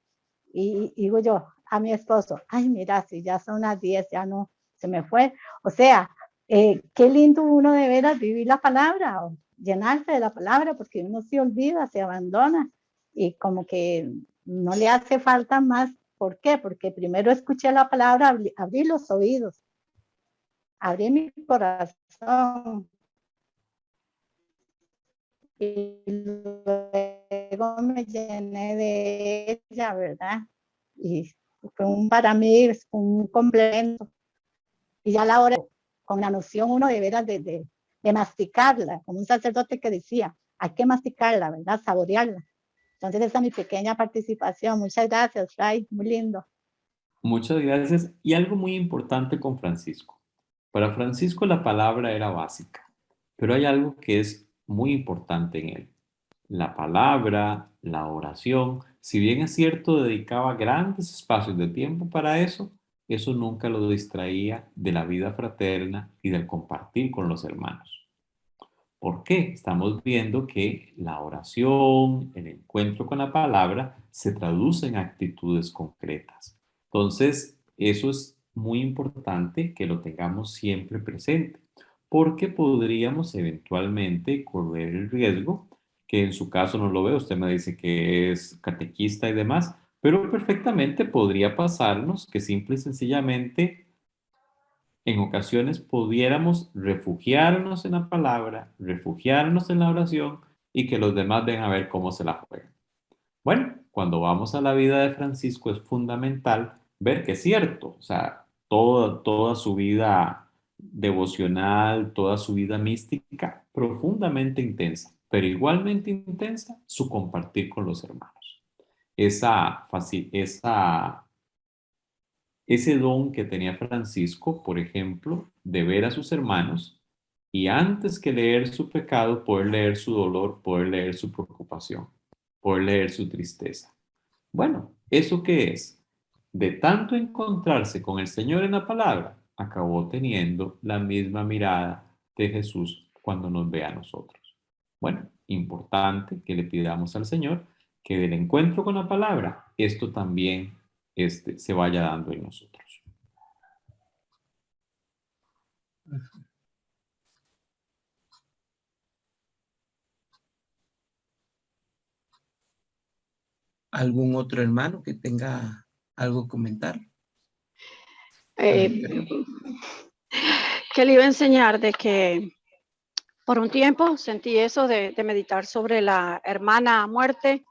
y digo yo a mi esposo, ay, mira, si ya son las 10, ya no, se me fue, o sea, qué lindo uno de veras vivir la palabra, o llenarse de la palabra, porque uno se olvida, se abandona, y como que no le hace falta más. ¿Por qué? Porque primero escuché la palabra, abrí los oídos, abrí mi corazón, y luego me llené de ella, ¿verdad? Y fue para mí es un complemento. Y ya a la hora, con la noción uno de veras de masticarla, como un sacerdote que decía, hay que masticarla, ¿verdad? Saborearla. Entonces esa es mi pequeña participación. Muchas gracias, Ray, muy lindo. Muchas gracias. Y algo muy importante con Francisco. Para Francisco la palabra era básica, pero hay algo que es muy importante en él. La palabra, la oración, si bien es cierto, dedicaba grandes espacios de tiempo para eso, eso nunca lo distraía de la vida fraterna y del compartir con los hermanos. ¿Por qué? Estamos viendo que la oración, el encuentro con la palabra, se traduce en actitudes concretas. Entonces, eso es muy importante que lo tengamos siempre presente, porque podríamos eventualmente correr el riesgo, que en su caso no lo veo, usted me dice que es catequista y demás, pero perfectamente podría pasarnos que simple y sencillamente en ocasiones pudiéramos refugiarnos en la palabra, refugiarnos en la oración y que los demás vengan a ver cómo se la juegan. Bueno, cuando vamos a la vida de Francisco es fundamental ver que es cierto, o sea, toda su vida devocional, toda su vida mística, profundamente intensa, pero igualmente intensa su compartir con los hermanos. Ese don que tenía Francisco, por ejemplo, de ver a sus hermanos y antes que leer su pecado, poder leer su dolor, poder leer su preocupación, poder leer su tristeza. Bueno, ¿eso qué es? De tanto encontrarse con el Señor en la palabra, acabó teniendo la misma mirada de Jesús cuando nos ve a nosotros. Bueno, importante que le pidamos al Señor que del encuentro con la palabra, esto también se vaya dando en nosotros. ¿Algún otro hermano que tenga algo que comentar? Que le iba a enseñar de que por un tiempo sentí eso de meditar sobre la hermana muerte.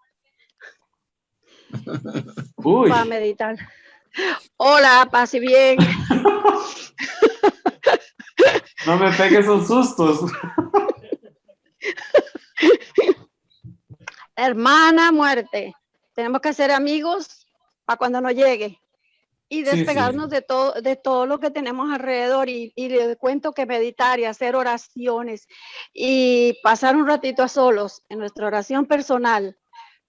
Uy, Para meditar. Hola, paz y bien. no me pegues esos sustos. Hermana muerte. Tenemos que ser amigos para cuando nos llegue. Y Sí, despegarnos de todo lo que tenemos alrededor. Y les cuento que meditar y hacer oraciones y pasar un ratito a solos en nuestra oración personal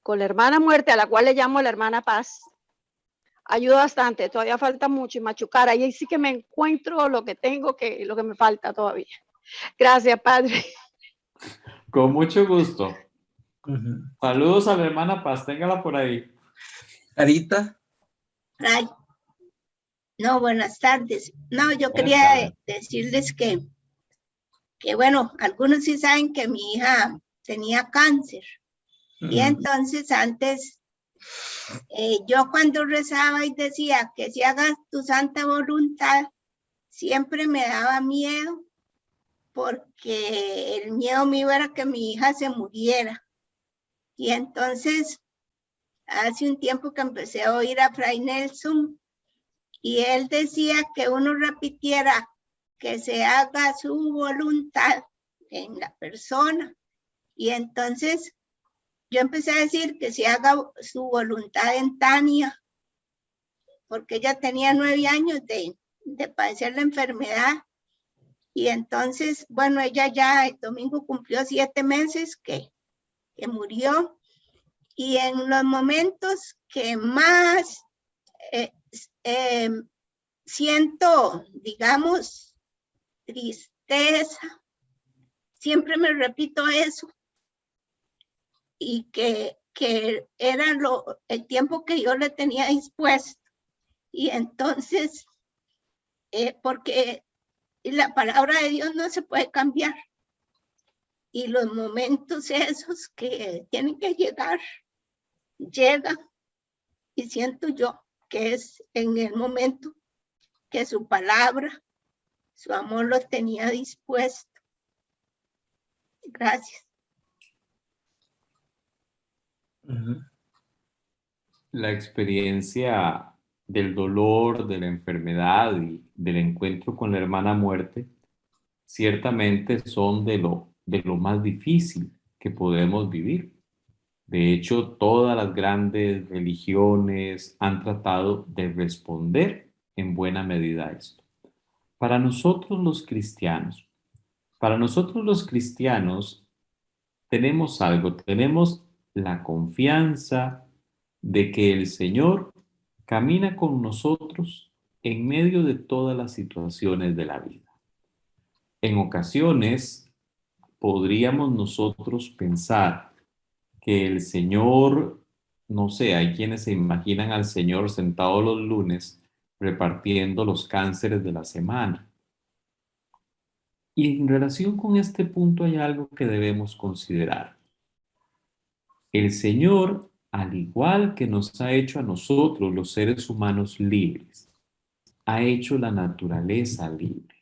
con la hermana muerte, a la cual le llamo la hermana paz, ayuda bastante. Todavía falta mucho y machucar. Ahí sí que me encuentro lo que tengo, lo que me falta todavía. Gracias, Padre. Con mucho gusto. Saludos a la hermana Paz, téngala por ahí. Carita. Ay, no, buenas tardes. No, yo Buenas quería tardes. decirles que, bueno, algunos sí saben que mi hija tenía cáncer. Y entonces antes, yo cuando rezaba y decía que si hagas tu santa voluntad, siempre me daba miedo, porque el miedo mío era que mi hija se muriera. Y entonces, hace un tiempo que empecé a oír a Fray Nelson, y él decía que uno repitiera que se haga su voluntad en la persona. Y entonces yo empecé a decir que se haga su voluntad en Tania, porque ella tenía 9 años de padecer la enfermedad. Y entonces, bueno, ella ya el domingo cumplió 7 meses que murió. Y en los momentos que más siento, digamos, tristeza, siempre me repito eso, y que era el tiempo que yo le tenía dispuesto. Y entonces, porque la palabra de Dios no se puede cambiar, y los momentos esos que tienen que llegar, llegan, y siento yo que es en el momento que su palabra, su amor lo tenía dispuesto. Gracias. La experiencia del dolor, de la enfermedad y del encuentro con la hermana muerte, ciertamente son de lo más difícil que podemos vivir. De hecho, todas las grandes religiones han tratado de responder en buena medida a esto. Para nosotros los cristianos, tenemos algo, tenemos la confianza de que el Señor camina con nosotros en medio de todas las situaciones de la vida. En ocasiones podríamos nosotros pensar que el Señor, no sé, hay quienes se imaginan al Señor sentado los lunes repartiendo los cánceres de la semana. Y en relación con este punto hay algo que debemos considerar. El Señor, al igual que nos ha hecho a nosotros, los seres humanos, libres, ha hecho la naturaleza libre.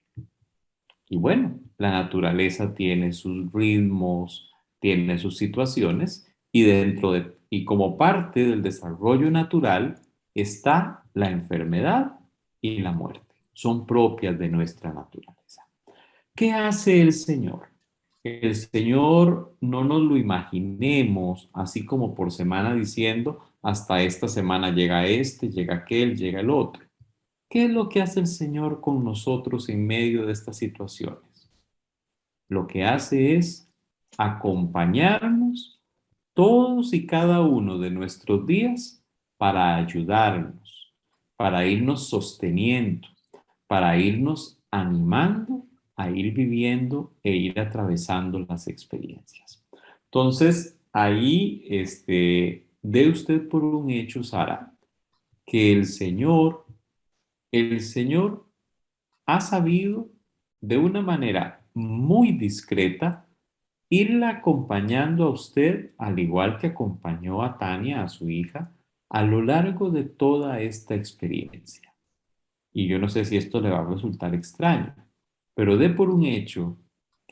Y bueno, la naturaleza tiene sus ritmos, tiene sus situaciones, y como parte del desarrollo natural está la enfermedad y la muerte. Son propias de nuestra naturaleza. ¿Qué hace el Señor? El Señor no nos lo imaginemos así como por semana diciendo, hasta esta semana llega este, llega aquel, llega el otro. ¿Qué es lo que hace el Señor con nosotros en medio de estas situaciones? Lo que hace es acompañarnos todos y cada uno de nuestros días para ayudarnos, para irnos sosteniendo, para irnos animando a ir viviendo e ir atravesando las experiencias. Entonces, ahí dé usted por un hecho, Sara, que el Señor ha sabido de una manera muy discreta irla acompañando a usted, al igual que acompañó a Tania, a su hija, a lo largo de toda esta experiencia. Y yo no sé si esto le va a resultar extraño, pero dé por un hecho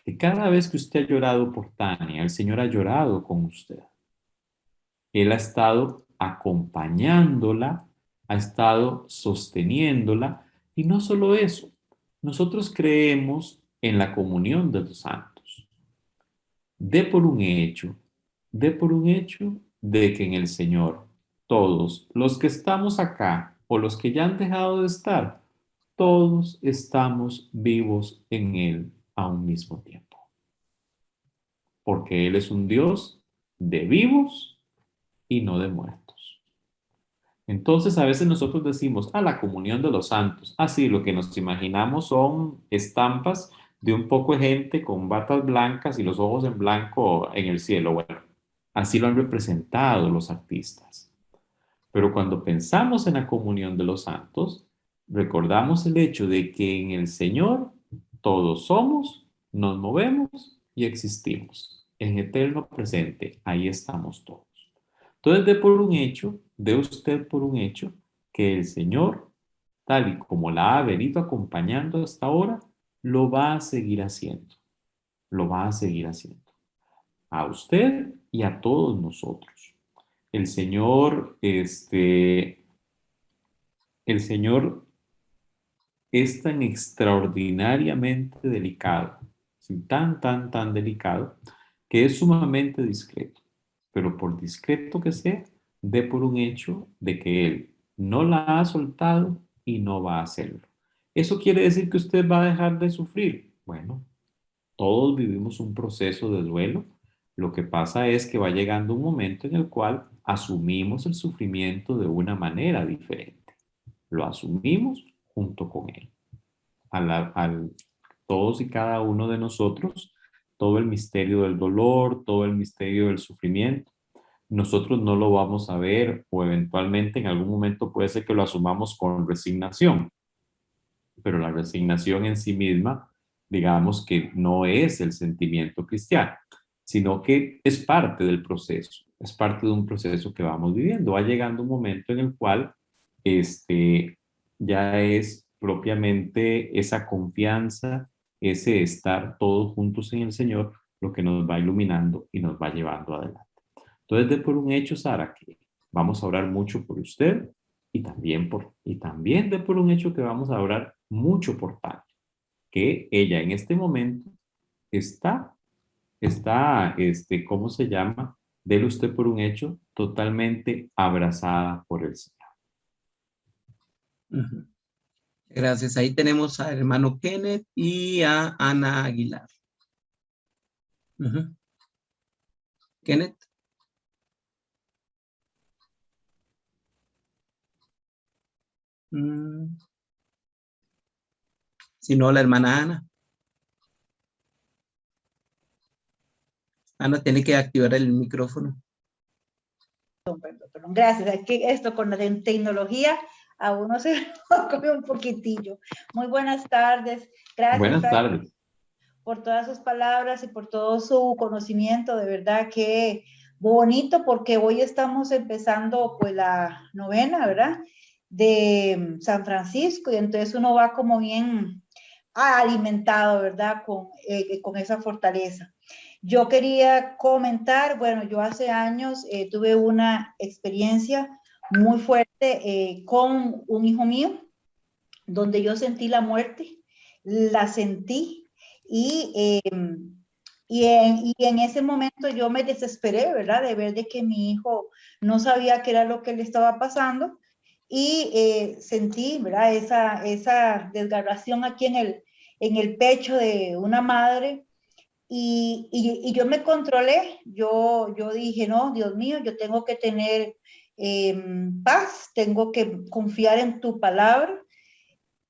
que cada vez que usted ha llorado por Tania, el Señor ha llorado con usted. Él ha estado acompañándola, ha estado sosteniéndola, y no solo eso, nosotros creemos en la comunión de los santos. Dé por un hecho, dé por un hecho de que en el Señor, todos los que estamos acá o los que ya han dejado de estar, todos estamos vivos en Él a un mismo tiempo. Porque Él es un Dios de vivos y no de muertos. Entonces a veces nosotros decimos, la comunión de los santos. Así lo que nos imaginamos son estampas de un poco de gente con batas blancas y los ojos en blanco en el cielo. Bueno, así lo han representado los artistas. Pero cuando pensamos en la comunión de los santos, recordamos el hecho de que en el Señor todos somos, nos movemos y existimos. En eterno presente, ahí estamos todos. Entonces, dé usted por un hecho que el Señor, tal y como la ha venido acompañando hasta ahora, lo va a seguir haciendo. Lo va a seguir haciendo. A usted y a todos nosotros. El Señor es tan extraordinariamente delicado, ¿sí? Tan delicado, que es sumamente discreto. Pero por discreto que sea, dé por un hecho de que Él no la ha soltado y no va a hacerlo. ¿Eso quiere decir que usted va a dejar de sufrir? Bueno, todos vivimos un proceso de duelo. Lo que pasa es que va llegando un momento en el cual asumimos el sufrimiento de una manera diferente. Lo asumimos junto con Él. Todos y cada uno de nosotros, todo el misterio del dolor, todo el misterio del sufrimiento, nosotros no lo vamos a ver, o eventualmente en algún momento puede ser que lo asumamos con resignación, pero la resignación en sí misma, digamos que no es el sentimiento cristiano, sino que es parte del proceso, es parte de un proceso que vamos viviendo. Va llegando un momento en el cual ya es propiamente esa confianza, ese estar todos juntos en el Señor, lo que nos va iluminando y nos va llevando adelante. Entonces, de por un hecho, Sara, que vamos a orar mucho por usted y también de por un hecho que vamos a orar mucho por Tania, que ella en este momento está, ¿cómo se llama? Dele usted por un hecho totalmente abrazada por el Señor. Uh-huh. Gracias. Ahí tenemos al hermano Kenneth y a Ana Aguilar. Uh-huh. Kenneth. Si no, la hermana Ana. Ana tiene que activar el micrófono. Perdón. Gracias. Es que esto con la tecnología a uno se come un poquitillo. Muy buenas tardes. Gracias. Buenas tardes. Por todas sus palabras y por todo su conocimiento. De verdad que bonito, porque hoy estamos empezando pues la novena, ¿verdad? De San Francisco, y entonces uno va como bien alimentado, ¿verdad? Con esa fortaleza. Yo quería comentar, bueno, yo hace años tuve una experiencia muy fuerte con un hijo mío, donde yo sentí la muerte, la sentí, y en ese momento yo me desesperé, ¿verdad? De ver de que mi hijo no sabía qué era lo que le estaba pasando, y sentí, ¿verdad? Esa desgarración aquí en el pecho de una madre. Y yo me controlé, yo dije, no, Dios mío, yo tengo que tener paz, tengo que confiar en tu palabra.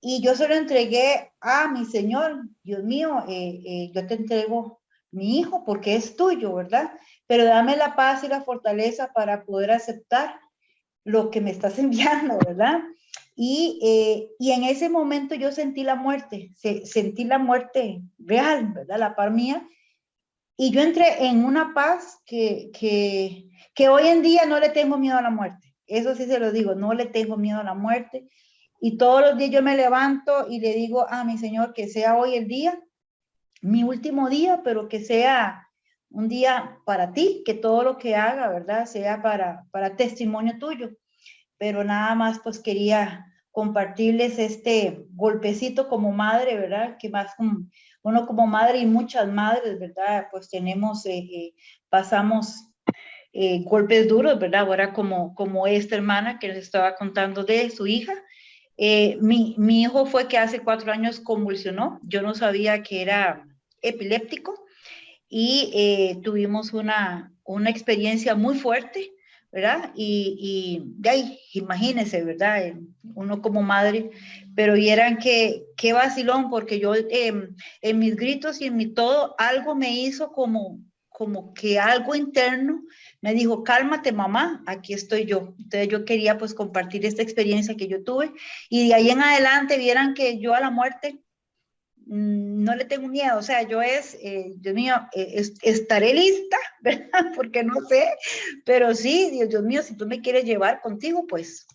Y yo se lo entregué a mi Señor, Dios mío, yo te entrego mi hijo porque es tuyo, ¿verdad? Pero dame la paz y la fortaleza para poder aceptar lo que me estás enviando, ¿verdad? Y en ese momento yo sentí la muerte real, ¿verdad? La par mía. Y yo entré en una paz que hoy en día no le tengo miedo a la muerte. Eso sí se lo digo, no le tengo miedo a la muerte. Y todos los días yo me levanto y le digo a mi Señor que sea hoy el día, mi último día, pero que sea un día para ti, que todo lo que haga, ¿verdad? Sea para testimonio tuyo. Pero nada más pues quería compartirles este golpecito como madre, ¿verdad? Que más uno como madre y muchas madres, ¿verdad? Pues tenemos, pasamos golpes duros, ¿verdad? Ahora como esta hermana que les estaba contando de su hija. Mi hijo fue que hace 4 años convulsionó. Yo no sabía que era epiléptico y tuvimos una experiencia muy fuerte, ¿verdad? Y de ahí, imagínense, ¿verdad? Uno como madre, pero vieran qué vacilón, porque yo en mis gritos y en mi todo, algo me hizo como que algo interno me dijo, cálmate mamá, aquí estoy yo. Entonces yo quería pues compartir esta experiencia que yo tuve y de ahí en adelante vieran que yo a la muerte no le tengo miedo, o sea, Dios mío, estaré lista, ¿verdad? Porque no sé, pero sí, Dios mío, si tú me quieres llevar contigo, pues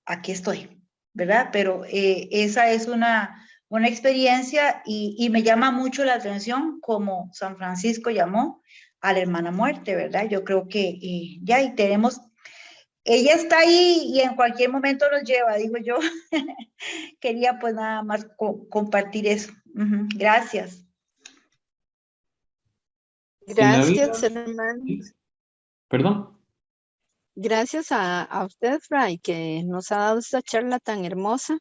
aquí estoy, ¿verdad? Pero esa es una experiencia y me llama mucho la atención como San Francisco llamó a la hermana muerte, ¿verdad? Yo creo que ya y tenemos, ella está ahí y en cualquier momento nos lleva, digo yo. Quería pues nada más compartir eso. Gracias. En la vida, Gracias, hermano. perdón. Gracias a usted, Fray, que nos ha dado esta charla tan hermosa.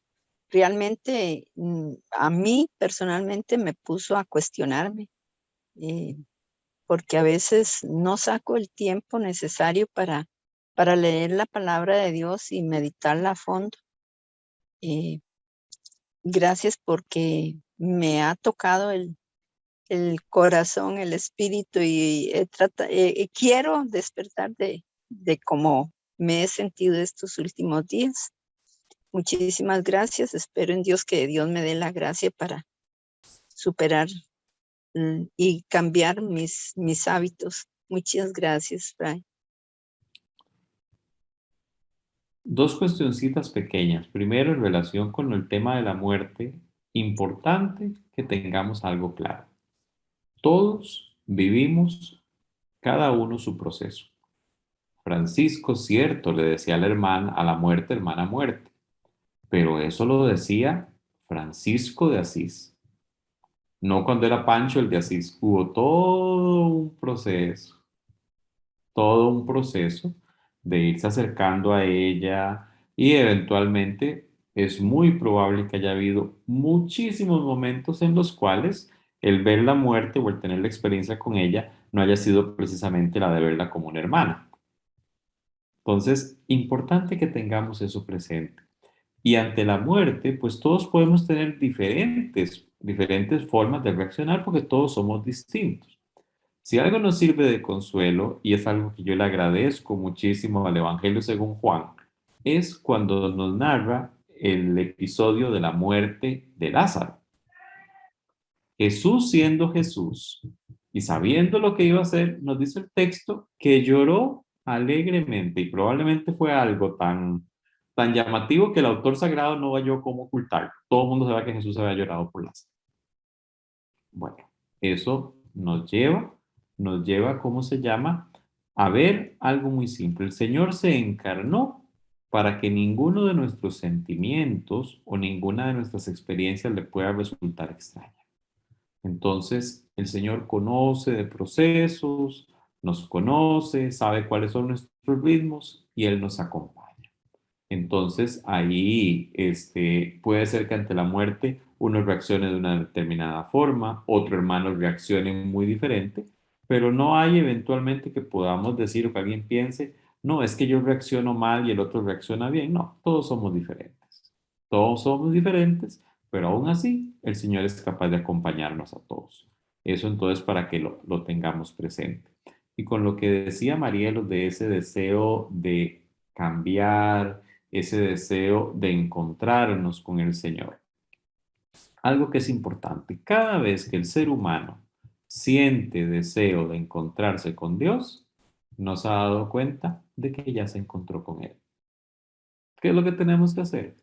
Realmente a mí personalmente me puso a cuestionarme, porque a veces no saco el tiempo necesario para leer la palabra de Dios y meditarla a fondo. Gracias porque me ha tocado el corazón, el espíritu y quiero despertar de cómo me he sentido estos últimos días. Muchísimas gracias. Espero en Dios que Dios me dé la gracia para superar y cambiar mis hábitos. Muchas gracias, Fray. Dos cuestioncitas pequeñas. Primero, en relación con el tema de la muerte, importante que tengamos algo claro. Todos vivimos cada uno su proceso. Francisco, cierto, le decía a la hermana, a la muerte, hermana muerte, pero eso lo decía Francisco de Asís. No cuando era Pancho el de Asís. Hubo todo un proceso de irse acercando a ella y eventualmente es muy probable que haya habido muchísimos momentos en los cuales el ver la muerte o el tener la experiencia con ella no haya sido precisamente la de verla como una hermana. Entonces, importante que tengamos eso presente. Y ante la muerte, pues todos podemos tener diferentes formas de reaccionar porque todos somos distintos. Si algo nos sirve de consuelo, y es algo que yo le agradezco muchísimo al Evangelio según Juan, es cuando nos narra el episodio de la muerte de Lázaro. Jesús siendo Jesús y sabiendo lo que iba a hacer, nos dice el texto que lloró alegremente y probablemente fue algo tan llamativo que el autor sagrado no halló cómo ocultarlo. Todo el mundo sabe que Jesús había llorado por Lázaro. Bueno, eso nos lleva, ¿cómo se llama? A ver algo muy simple. El Señor se encarnó para que ninguno de nuestros sentimientos o ninguna de nuestras experiencias le pueda resultar extraña. Entonces, el Señor conoce de procesos, nos conoce, sabe cuáles son nuestros ritmos y Él nos acompaña. Entonces, ahí puede ser que ante la muerte uno reaccione de una determinada forma, otro hermano reaccione muy diferente, pero no hay eventualmente que podamos decir o que alguien piense, no, es que yo reacciono mal y el otro reacciona bien. No, todos somos diferentes. Todos somos diferentes, pero aún así el Señor es capaz de acompañarnos a todos. Eso entonces para que lo tengamos presente. Y con lo que decía Marielo de ese deseo de cambiar, ese deseo de encontrarnos con el Señor. Algo que es importante, cada vez que el ser humano siente deseo de encontrarse con Dios, no se ha dado cuenta de que ya se encontró con Él. ¿Qué es lo que tenemos que hacer?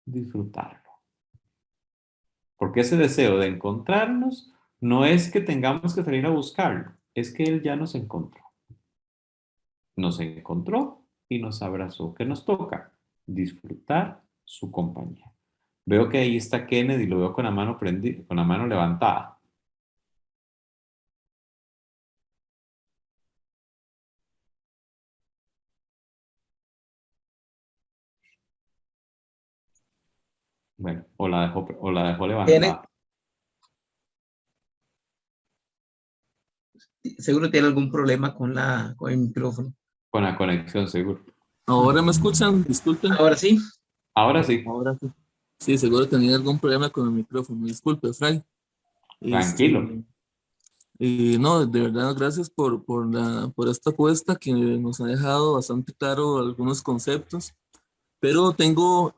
Disfrutarlo. Porque ese deseo de encontrarnos no es que tengamos que salir a buscarlo, es que Él ya nos encontró. Nos encontró y nos abrazó. ¿Qué nos toca? Disfrutar su compañía. Veo que ahí está Kennedy, lo veo con la mano prendida, con la mano levantada. Bueno, o la dejó levantada. Seguro tiene algún problema con el micrófono. Con la conexión, seguro. ¿Ahora me escuchan? Disculpen. Ahora sí. Ahora sí. Ahora sí. Sí, seguro tenía algún problema con el micrófono. Disculpe, Fray. Tranquilo. No, de verdad, gracias por esta apuesta que nos ha dejado bastante claro algunos conceptos, pero tengo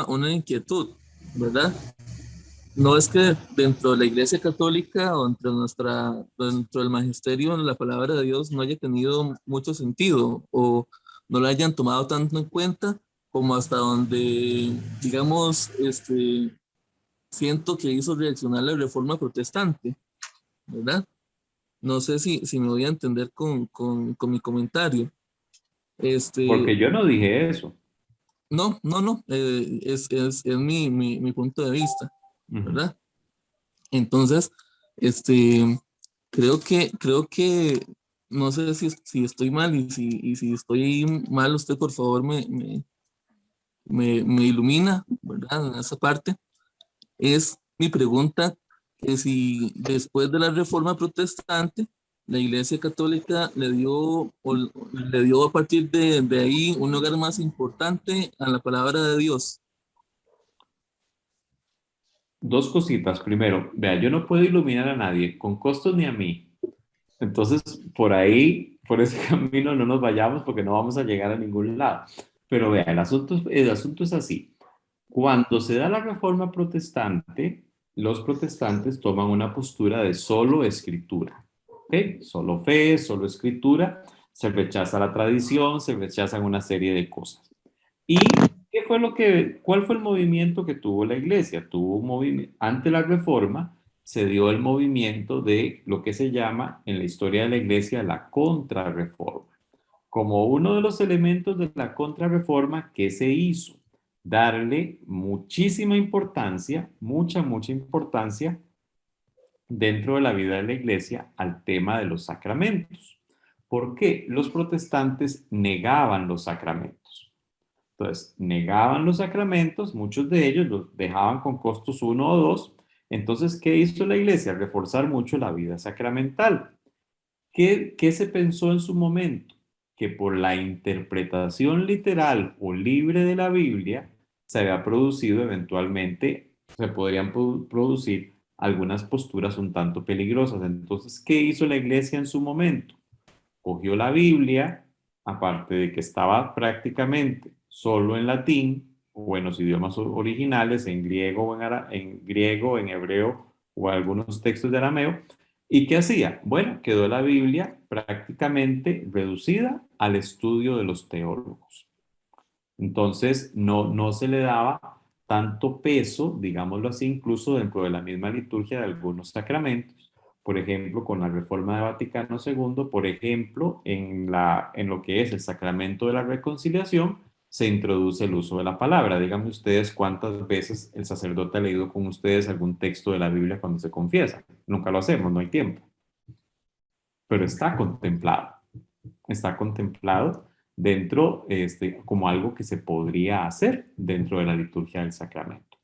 una inquietud, ¿verdad? No es que dentro de la Iglesia Católica o dentro del magisterio la palabra de Dios no haya tenido mucho sentido o no la hayan tomado tanto en cuenta como hasta donde, digamos, siento que hizo reaccionar la Reforma Protestante, ¿verdad? No sé si me voy a entender con mi comentario. Porque yo no dije eso. No, es mi punto de vista, ¿verdad? Entonces, creo que no sé si estoy mal y si estoy mal, usted por favor me ilumina, ¿verdad? En esa parte. Es mi pregunta, que si después de la Reforma Protestante, la Iglesia Católica le dio a partir de ahí un lugar más importante a la palabra de Dios. Dos cositas. Primero, vea, yo no puedo iluminar a nadie, con costos ni a mí. Entonces, por ahí, por ese camino no nos vayamos porque no vamos a llegar a ningún lado. Pero vea, el asunto es así. Cuando se da la Reforma Protestante, los protestantes toman una postura de solo escritura. ¿Ok? Solo fe, solo escritura. Se rechaza la tradición, se rechazan una serie de cosas. ¿Y cuál fue el movimiento que tuvo la iglesia? Ante la Reforma se dio el movimiento de lo que se llama en la historia de la iglesia la contrarreforma. Como uno de los elementos de la contrarreforma, ¿qué se hizo? Darle muchísima importancia, mucha importancia dentro de la vida de la iglesia al tema de los sacramentos. ¿Por qué? Los protestantes negaban los sacramentos. Entonces, negaban los sacramentos, muchos de ellos los dejaban con costos 1 o 2. Entonces, ¿qué hizo la iglesia? Reforzar mucho la vida sacramental. ¿Qué se pensó en su momento? Que por la interpretación literal o libre de la Biblia se había producido eventualmente, se podrían producir algunas posturas un tanto peligrosas. Entonces, ¿qué hizo la iglesia en su momento? Cogió la Biblia, aparte de que estaba prácticamente solo en latín o en los idiomas originales, en griego, en hebreo o algunos textos de arameo. ¿Y qué hacía? Bueno, quedó la Biblia prácticamente reducida al estudio de los teólogos. Entonces, no se le daba tanto peso, digámoslo así, incluso dentro de la misma liturgia de algunos sacramentos. Por ejemplo, con la Reforma de Vaticano II, por ejemplo, en lo que es el sacramento de la reconciliación, se introduce el uso de la palabra. Díganme ustedes cuántas veces el sacerdote ha leído con ustedes algún texto de la Biblia cuando se confiesa. Nunca lo hacemos, no hay tiempo. Pero está contemplado. Está contemplado dentro, como algo que se podría hacer dentro de la liturgia del sacramento.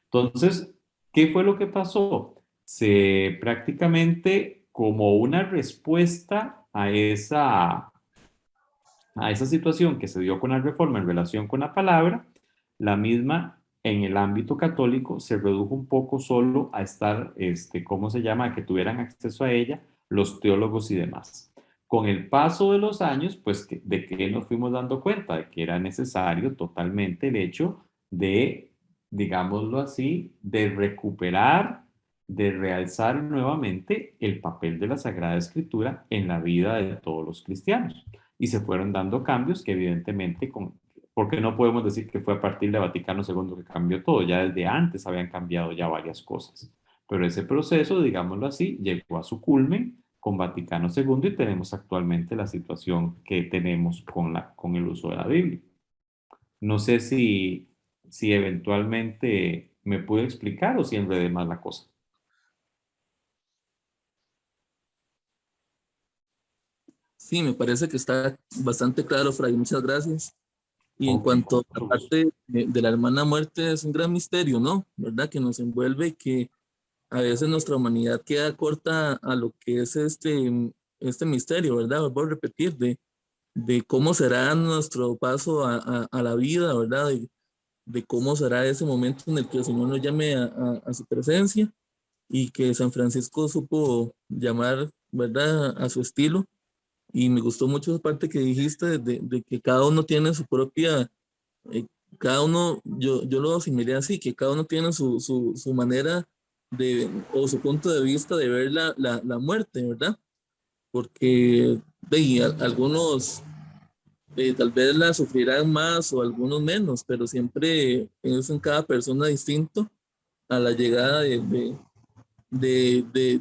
Entonces, ¿qué fue lo que pasó? Se prácticamente, como una respuesta a esa situación que se dio con la reforma en relación con la palabra, la misma en el ámbito católico se redujo un poco solo a estar, ¿cómo se llama?, a que tuvieran acceso a ella los teólogos y demás. Con el paso de los años, pues, ¿de qué nos fuimos dando cuenta? De que era necesario totalmente el hecho de, digámoslo así, de recuperar de realzar nuevamente el papel de la Sagrada Escritura en la vida de todos los cristianos. Y se fueron dando cambios que evidentemente, porque no podemos decir que fue a partir de Vaticano II que cambió todo, ya desde antes habían cambiado ya varias cosas. Pero ese proceso, digámoslo así, llegó a su culmen con Vaticano II y tenemos actualmente la situación que tenemos con el uso de la Biblia. No sé si eventualmente me pude explicar o si enredé más la cosa. Sí, me parece que está bastante claro, Fray. Muchas gracias. Y en Ok, cuanto con a la mucho gusto. parte de la hermana muerte, es un gran misterio, ¿no? ¿Verdad? Que nos envuelve y que a veces nuestra humanidad queda corta a lo que es este misterio, ¿verdad? Voy a repetir, de cómo será nuestro paso a la vida, ¿verdad? De cómo será ese momento en el que el Señor nos llame a su presencia y que San Francisco supo llamar, ¿verdad? A su estilo. Y me gustó mucho esa parte que dijiste de que cada uno tiene su propia, eh, cada uno, yo lo asimilé así, que cada uno tiene su manera o su punto de vista de ver la muerte, ¿verdad? Porque algunos tal vez la sufrirán más o algunos menos, pero siempre es en cada persona distinto a la llegada de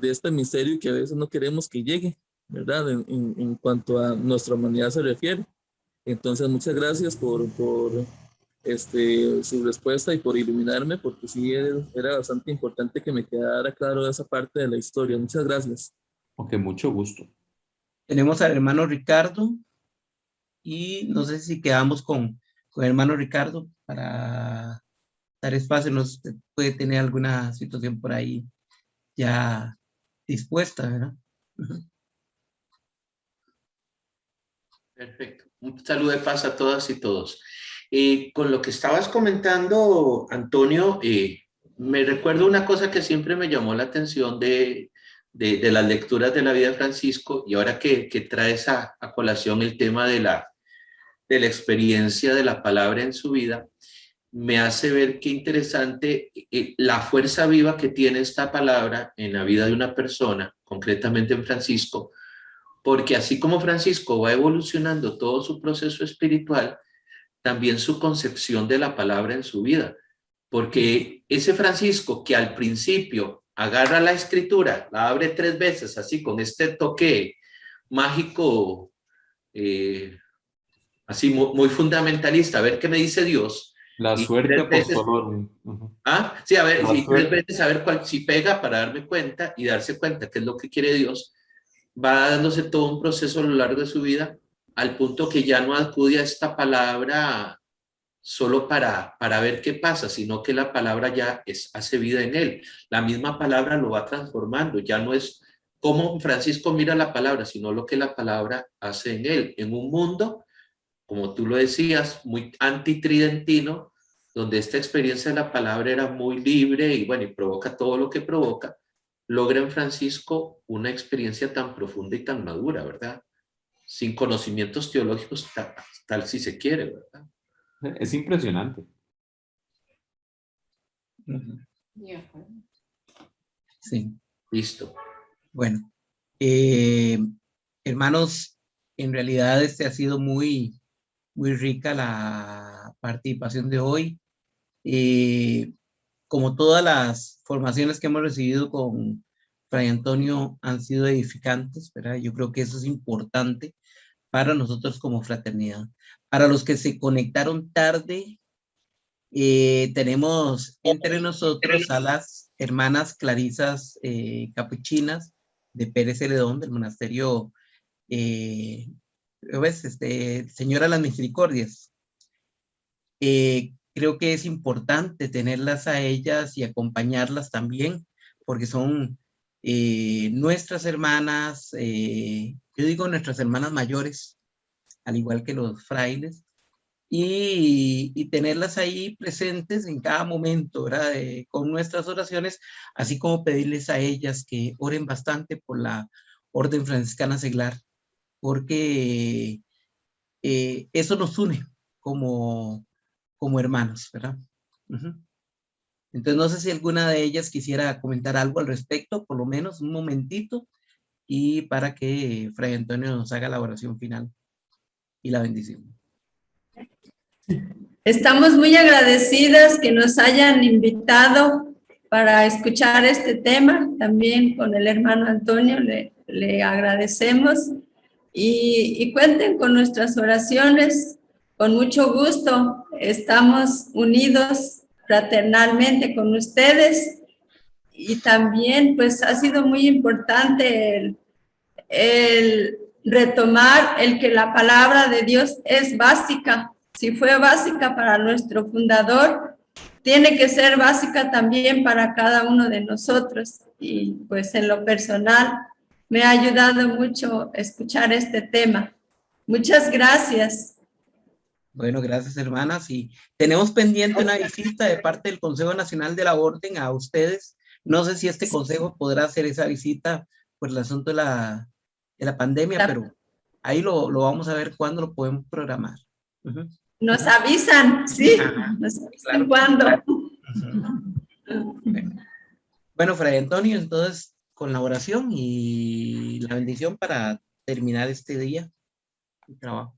este misterio que a veces no queremos que llegue, ¿verdad? En cuanto a nuestra humanidad se refiere. Entonces, muchas gracias por su respuesta y por iluminarme, porque sí era bastante importante que me quedara claro esa parte de la historia. Muchas gracias. Ok, mucho gusto. Tenemos al hermano Ricardo y no sé si quedamos con el hermano Ricardo para dar espacio. No sé si puede tener alguna situación por ahí ya dispuesta, ¿verdad? Perfecto. Un saludo de paz a todas y todos. Con lo que estabas comentando, Antonio, me recuerdo una cosa que siempre me llamó la atención de las lecturas de la vida de Francisco, y ahora que traes a colación el tema de la experiencia de la palabra en su vida, me hace ver qué interesante la fuerza viva que tiene esta palabra en la vida de una persona, concretamente en Francisco, porque así como Francisco va evolucionando todo su proceso espiritual, también su concepción de la palabra en su vida, porque ese Francisco que al principio agarra la escritura, la abre 3 veces así con este toque mágico, así muy fundamentalista, a ver qué me dice Dios, La y suerte 3 veces, apostoló. Uh-huh. sí, a ver, La y 3 suerte. veces a ver cuál, si pega para darme cuenta y darse cuenta qué es lo que quiere Dios. Va dándose todo un proceso a lo largo de su vida, al punto que ya no acude a esta palabra solo para ver qué pasa, sino que la palabra ya hace vida en él. La misma palabra lo va transformando, ya no es como Francisco mira la palabra, sino lo que la palabra hace en él, en un mundo, como tú lo decías, muy antitridentino, donde esta experiencia de la palabra era muy libre y bueno, y provoca todo lo que provoca, logra en Francisco una experiencia tan profunda y tan madura, ¿verdad? Sin conocimientos teológicos tal si se quiere, ¿verdad? Es impresionante. Sí. Listo. Bueno, hermanos, en realidad ha sido muy rica la participación de hoy. Como todas las formaciones que hemos recibido con Fray Antonio han sido edificantes, ¿verdad? Yo creo que eso es importante para nosotros como fraternidad. Para los que se conectaron tarde, tenemos entre nosotros a las hermanas clarisas capuchinas de Pérez Celedón, del monasterio Señora las Misericordias. Creo que es importante tenerlas a ellas y acompañarlas también, porque son nuestras hermanas, yo digo nuestras hermanas mayores, al igual que los frailes, y tenerlas ahí presentes en cada momento, ¿verdad? Con nuestras oraciones, así como pedirles a ellas que oren bastante por la Orden Franciscana Seglar, porque eso nos une como hermanos, ¿verdad? Uh-huh. Entonces, no sé si alguna de ellas quisiera comentar algo al respecto, por lo menos un momentito, y para que Fray Antonio nos haga la oración final y la bendición. Estamos muy agradecidas que nos hayan invitado para escuchar este tema. También con el hermano Antonio le agradecemos. Y cuenten con nuestras oraciones. Con mucho gusto estamos unidos fraternalmente con ustedes. Y también pues ha sido muy importante el retomar el que la palabra de Dios es básica. Si fue básica para nuestro fundador, tiene que ser básica también para cada uno de nosotros. Y pues en lo personal me ha ayudado mucho escuchar este tema. Muchas gracias. Bueno, gracias, hermanas. Y tenemos pendiente una visita de parte del Consejo Nacional de la Orden a ustedes. No sé si este consejo podrá hacer esa visita por el asunto de la pandemia, pero ahí lo vamos a ver cuándo lo podemos programar. Nos avisan, sí, nos avisan cuándo. Bueno, Fray Antonio, entonces con la oración y la bendición para terminar este día de trabajo.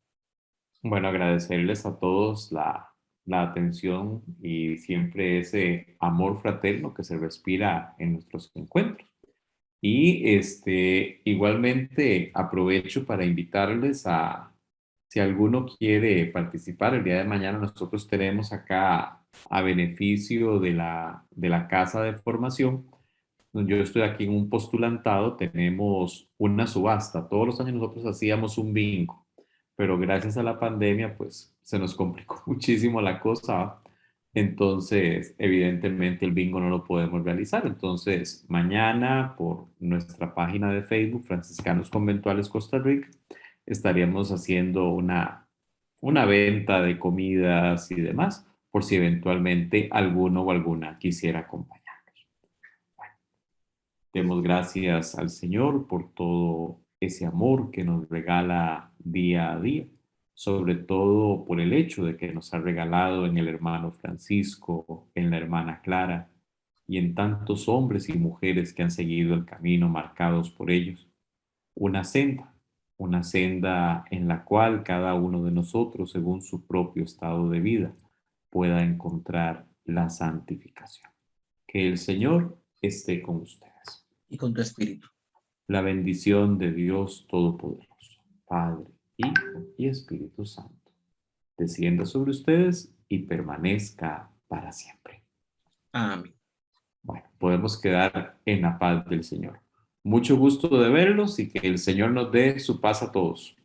Bueno, agradecerles a todos la atención y siempre ese amor fraterno que se respira en nuestros encuentros. Y igualmente aprovecho para invitarles a, si alguno quiere participar, el día de mañana nosotros tenemos acá a beneficio de la Casa de Formación. Yo estoy aquí en un postulantado, tenemos una subasta. Todos los años nosotros hacíamos un bingo, pero gracias a la pandemia pues se nos complicó muchísimo la cosa. Entonces, evidentemente el bingo no lo podemos realizar. Entonces, mañana por nuestra página de Facebook, Franciscanos Conventuales Costa Rica, estaríamos haciendo una venta de comidas y demás, por si eventualmente alguno o alguna quisiera acompañarnos. Bueno, demos gracias al Señor por todo ese amor que nos regala día a día, sobre todo por el hecho de que nos ha regalado en el hermano Francisco, en la hermana Clara y en tantos hombres y mujeres que han seguido el camino marcados por ellos, una senda en la cual cada uno de nosotros, según su propio estado de vida, pueda encontrar la santificación. Que el Señor esté con ustedes. Y con tu espíritu. La bendición de Dios Todopoderoso, Padre, Hijo y Espíritu Santo, descienda sobre ustedes y permanezca para siempre. Amén. Bueno, podemos quedar en la paz del Señor. Mucho gusto de verlos y que el Señor nos dé su paz a todos.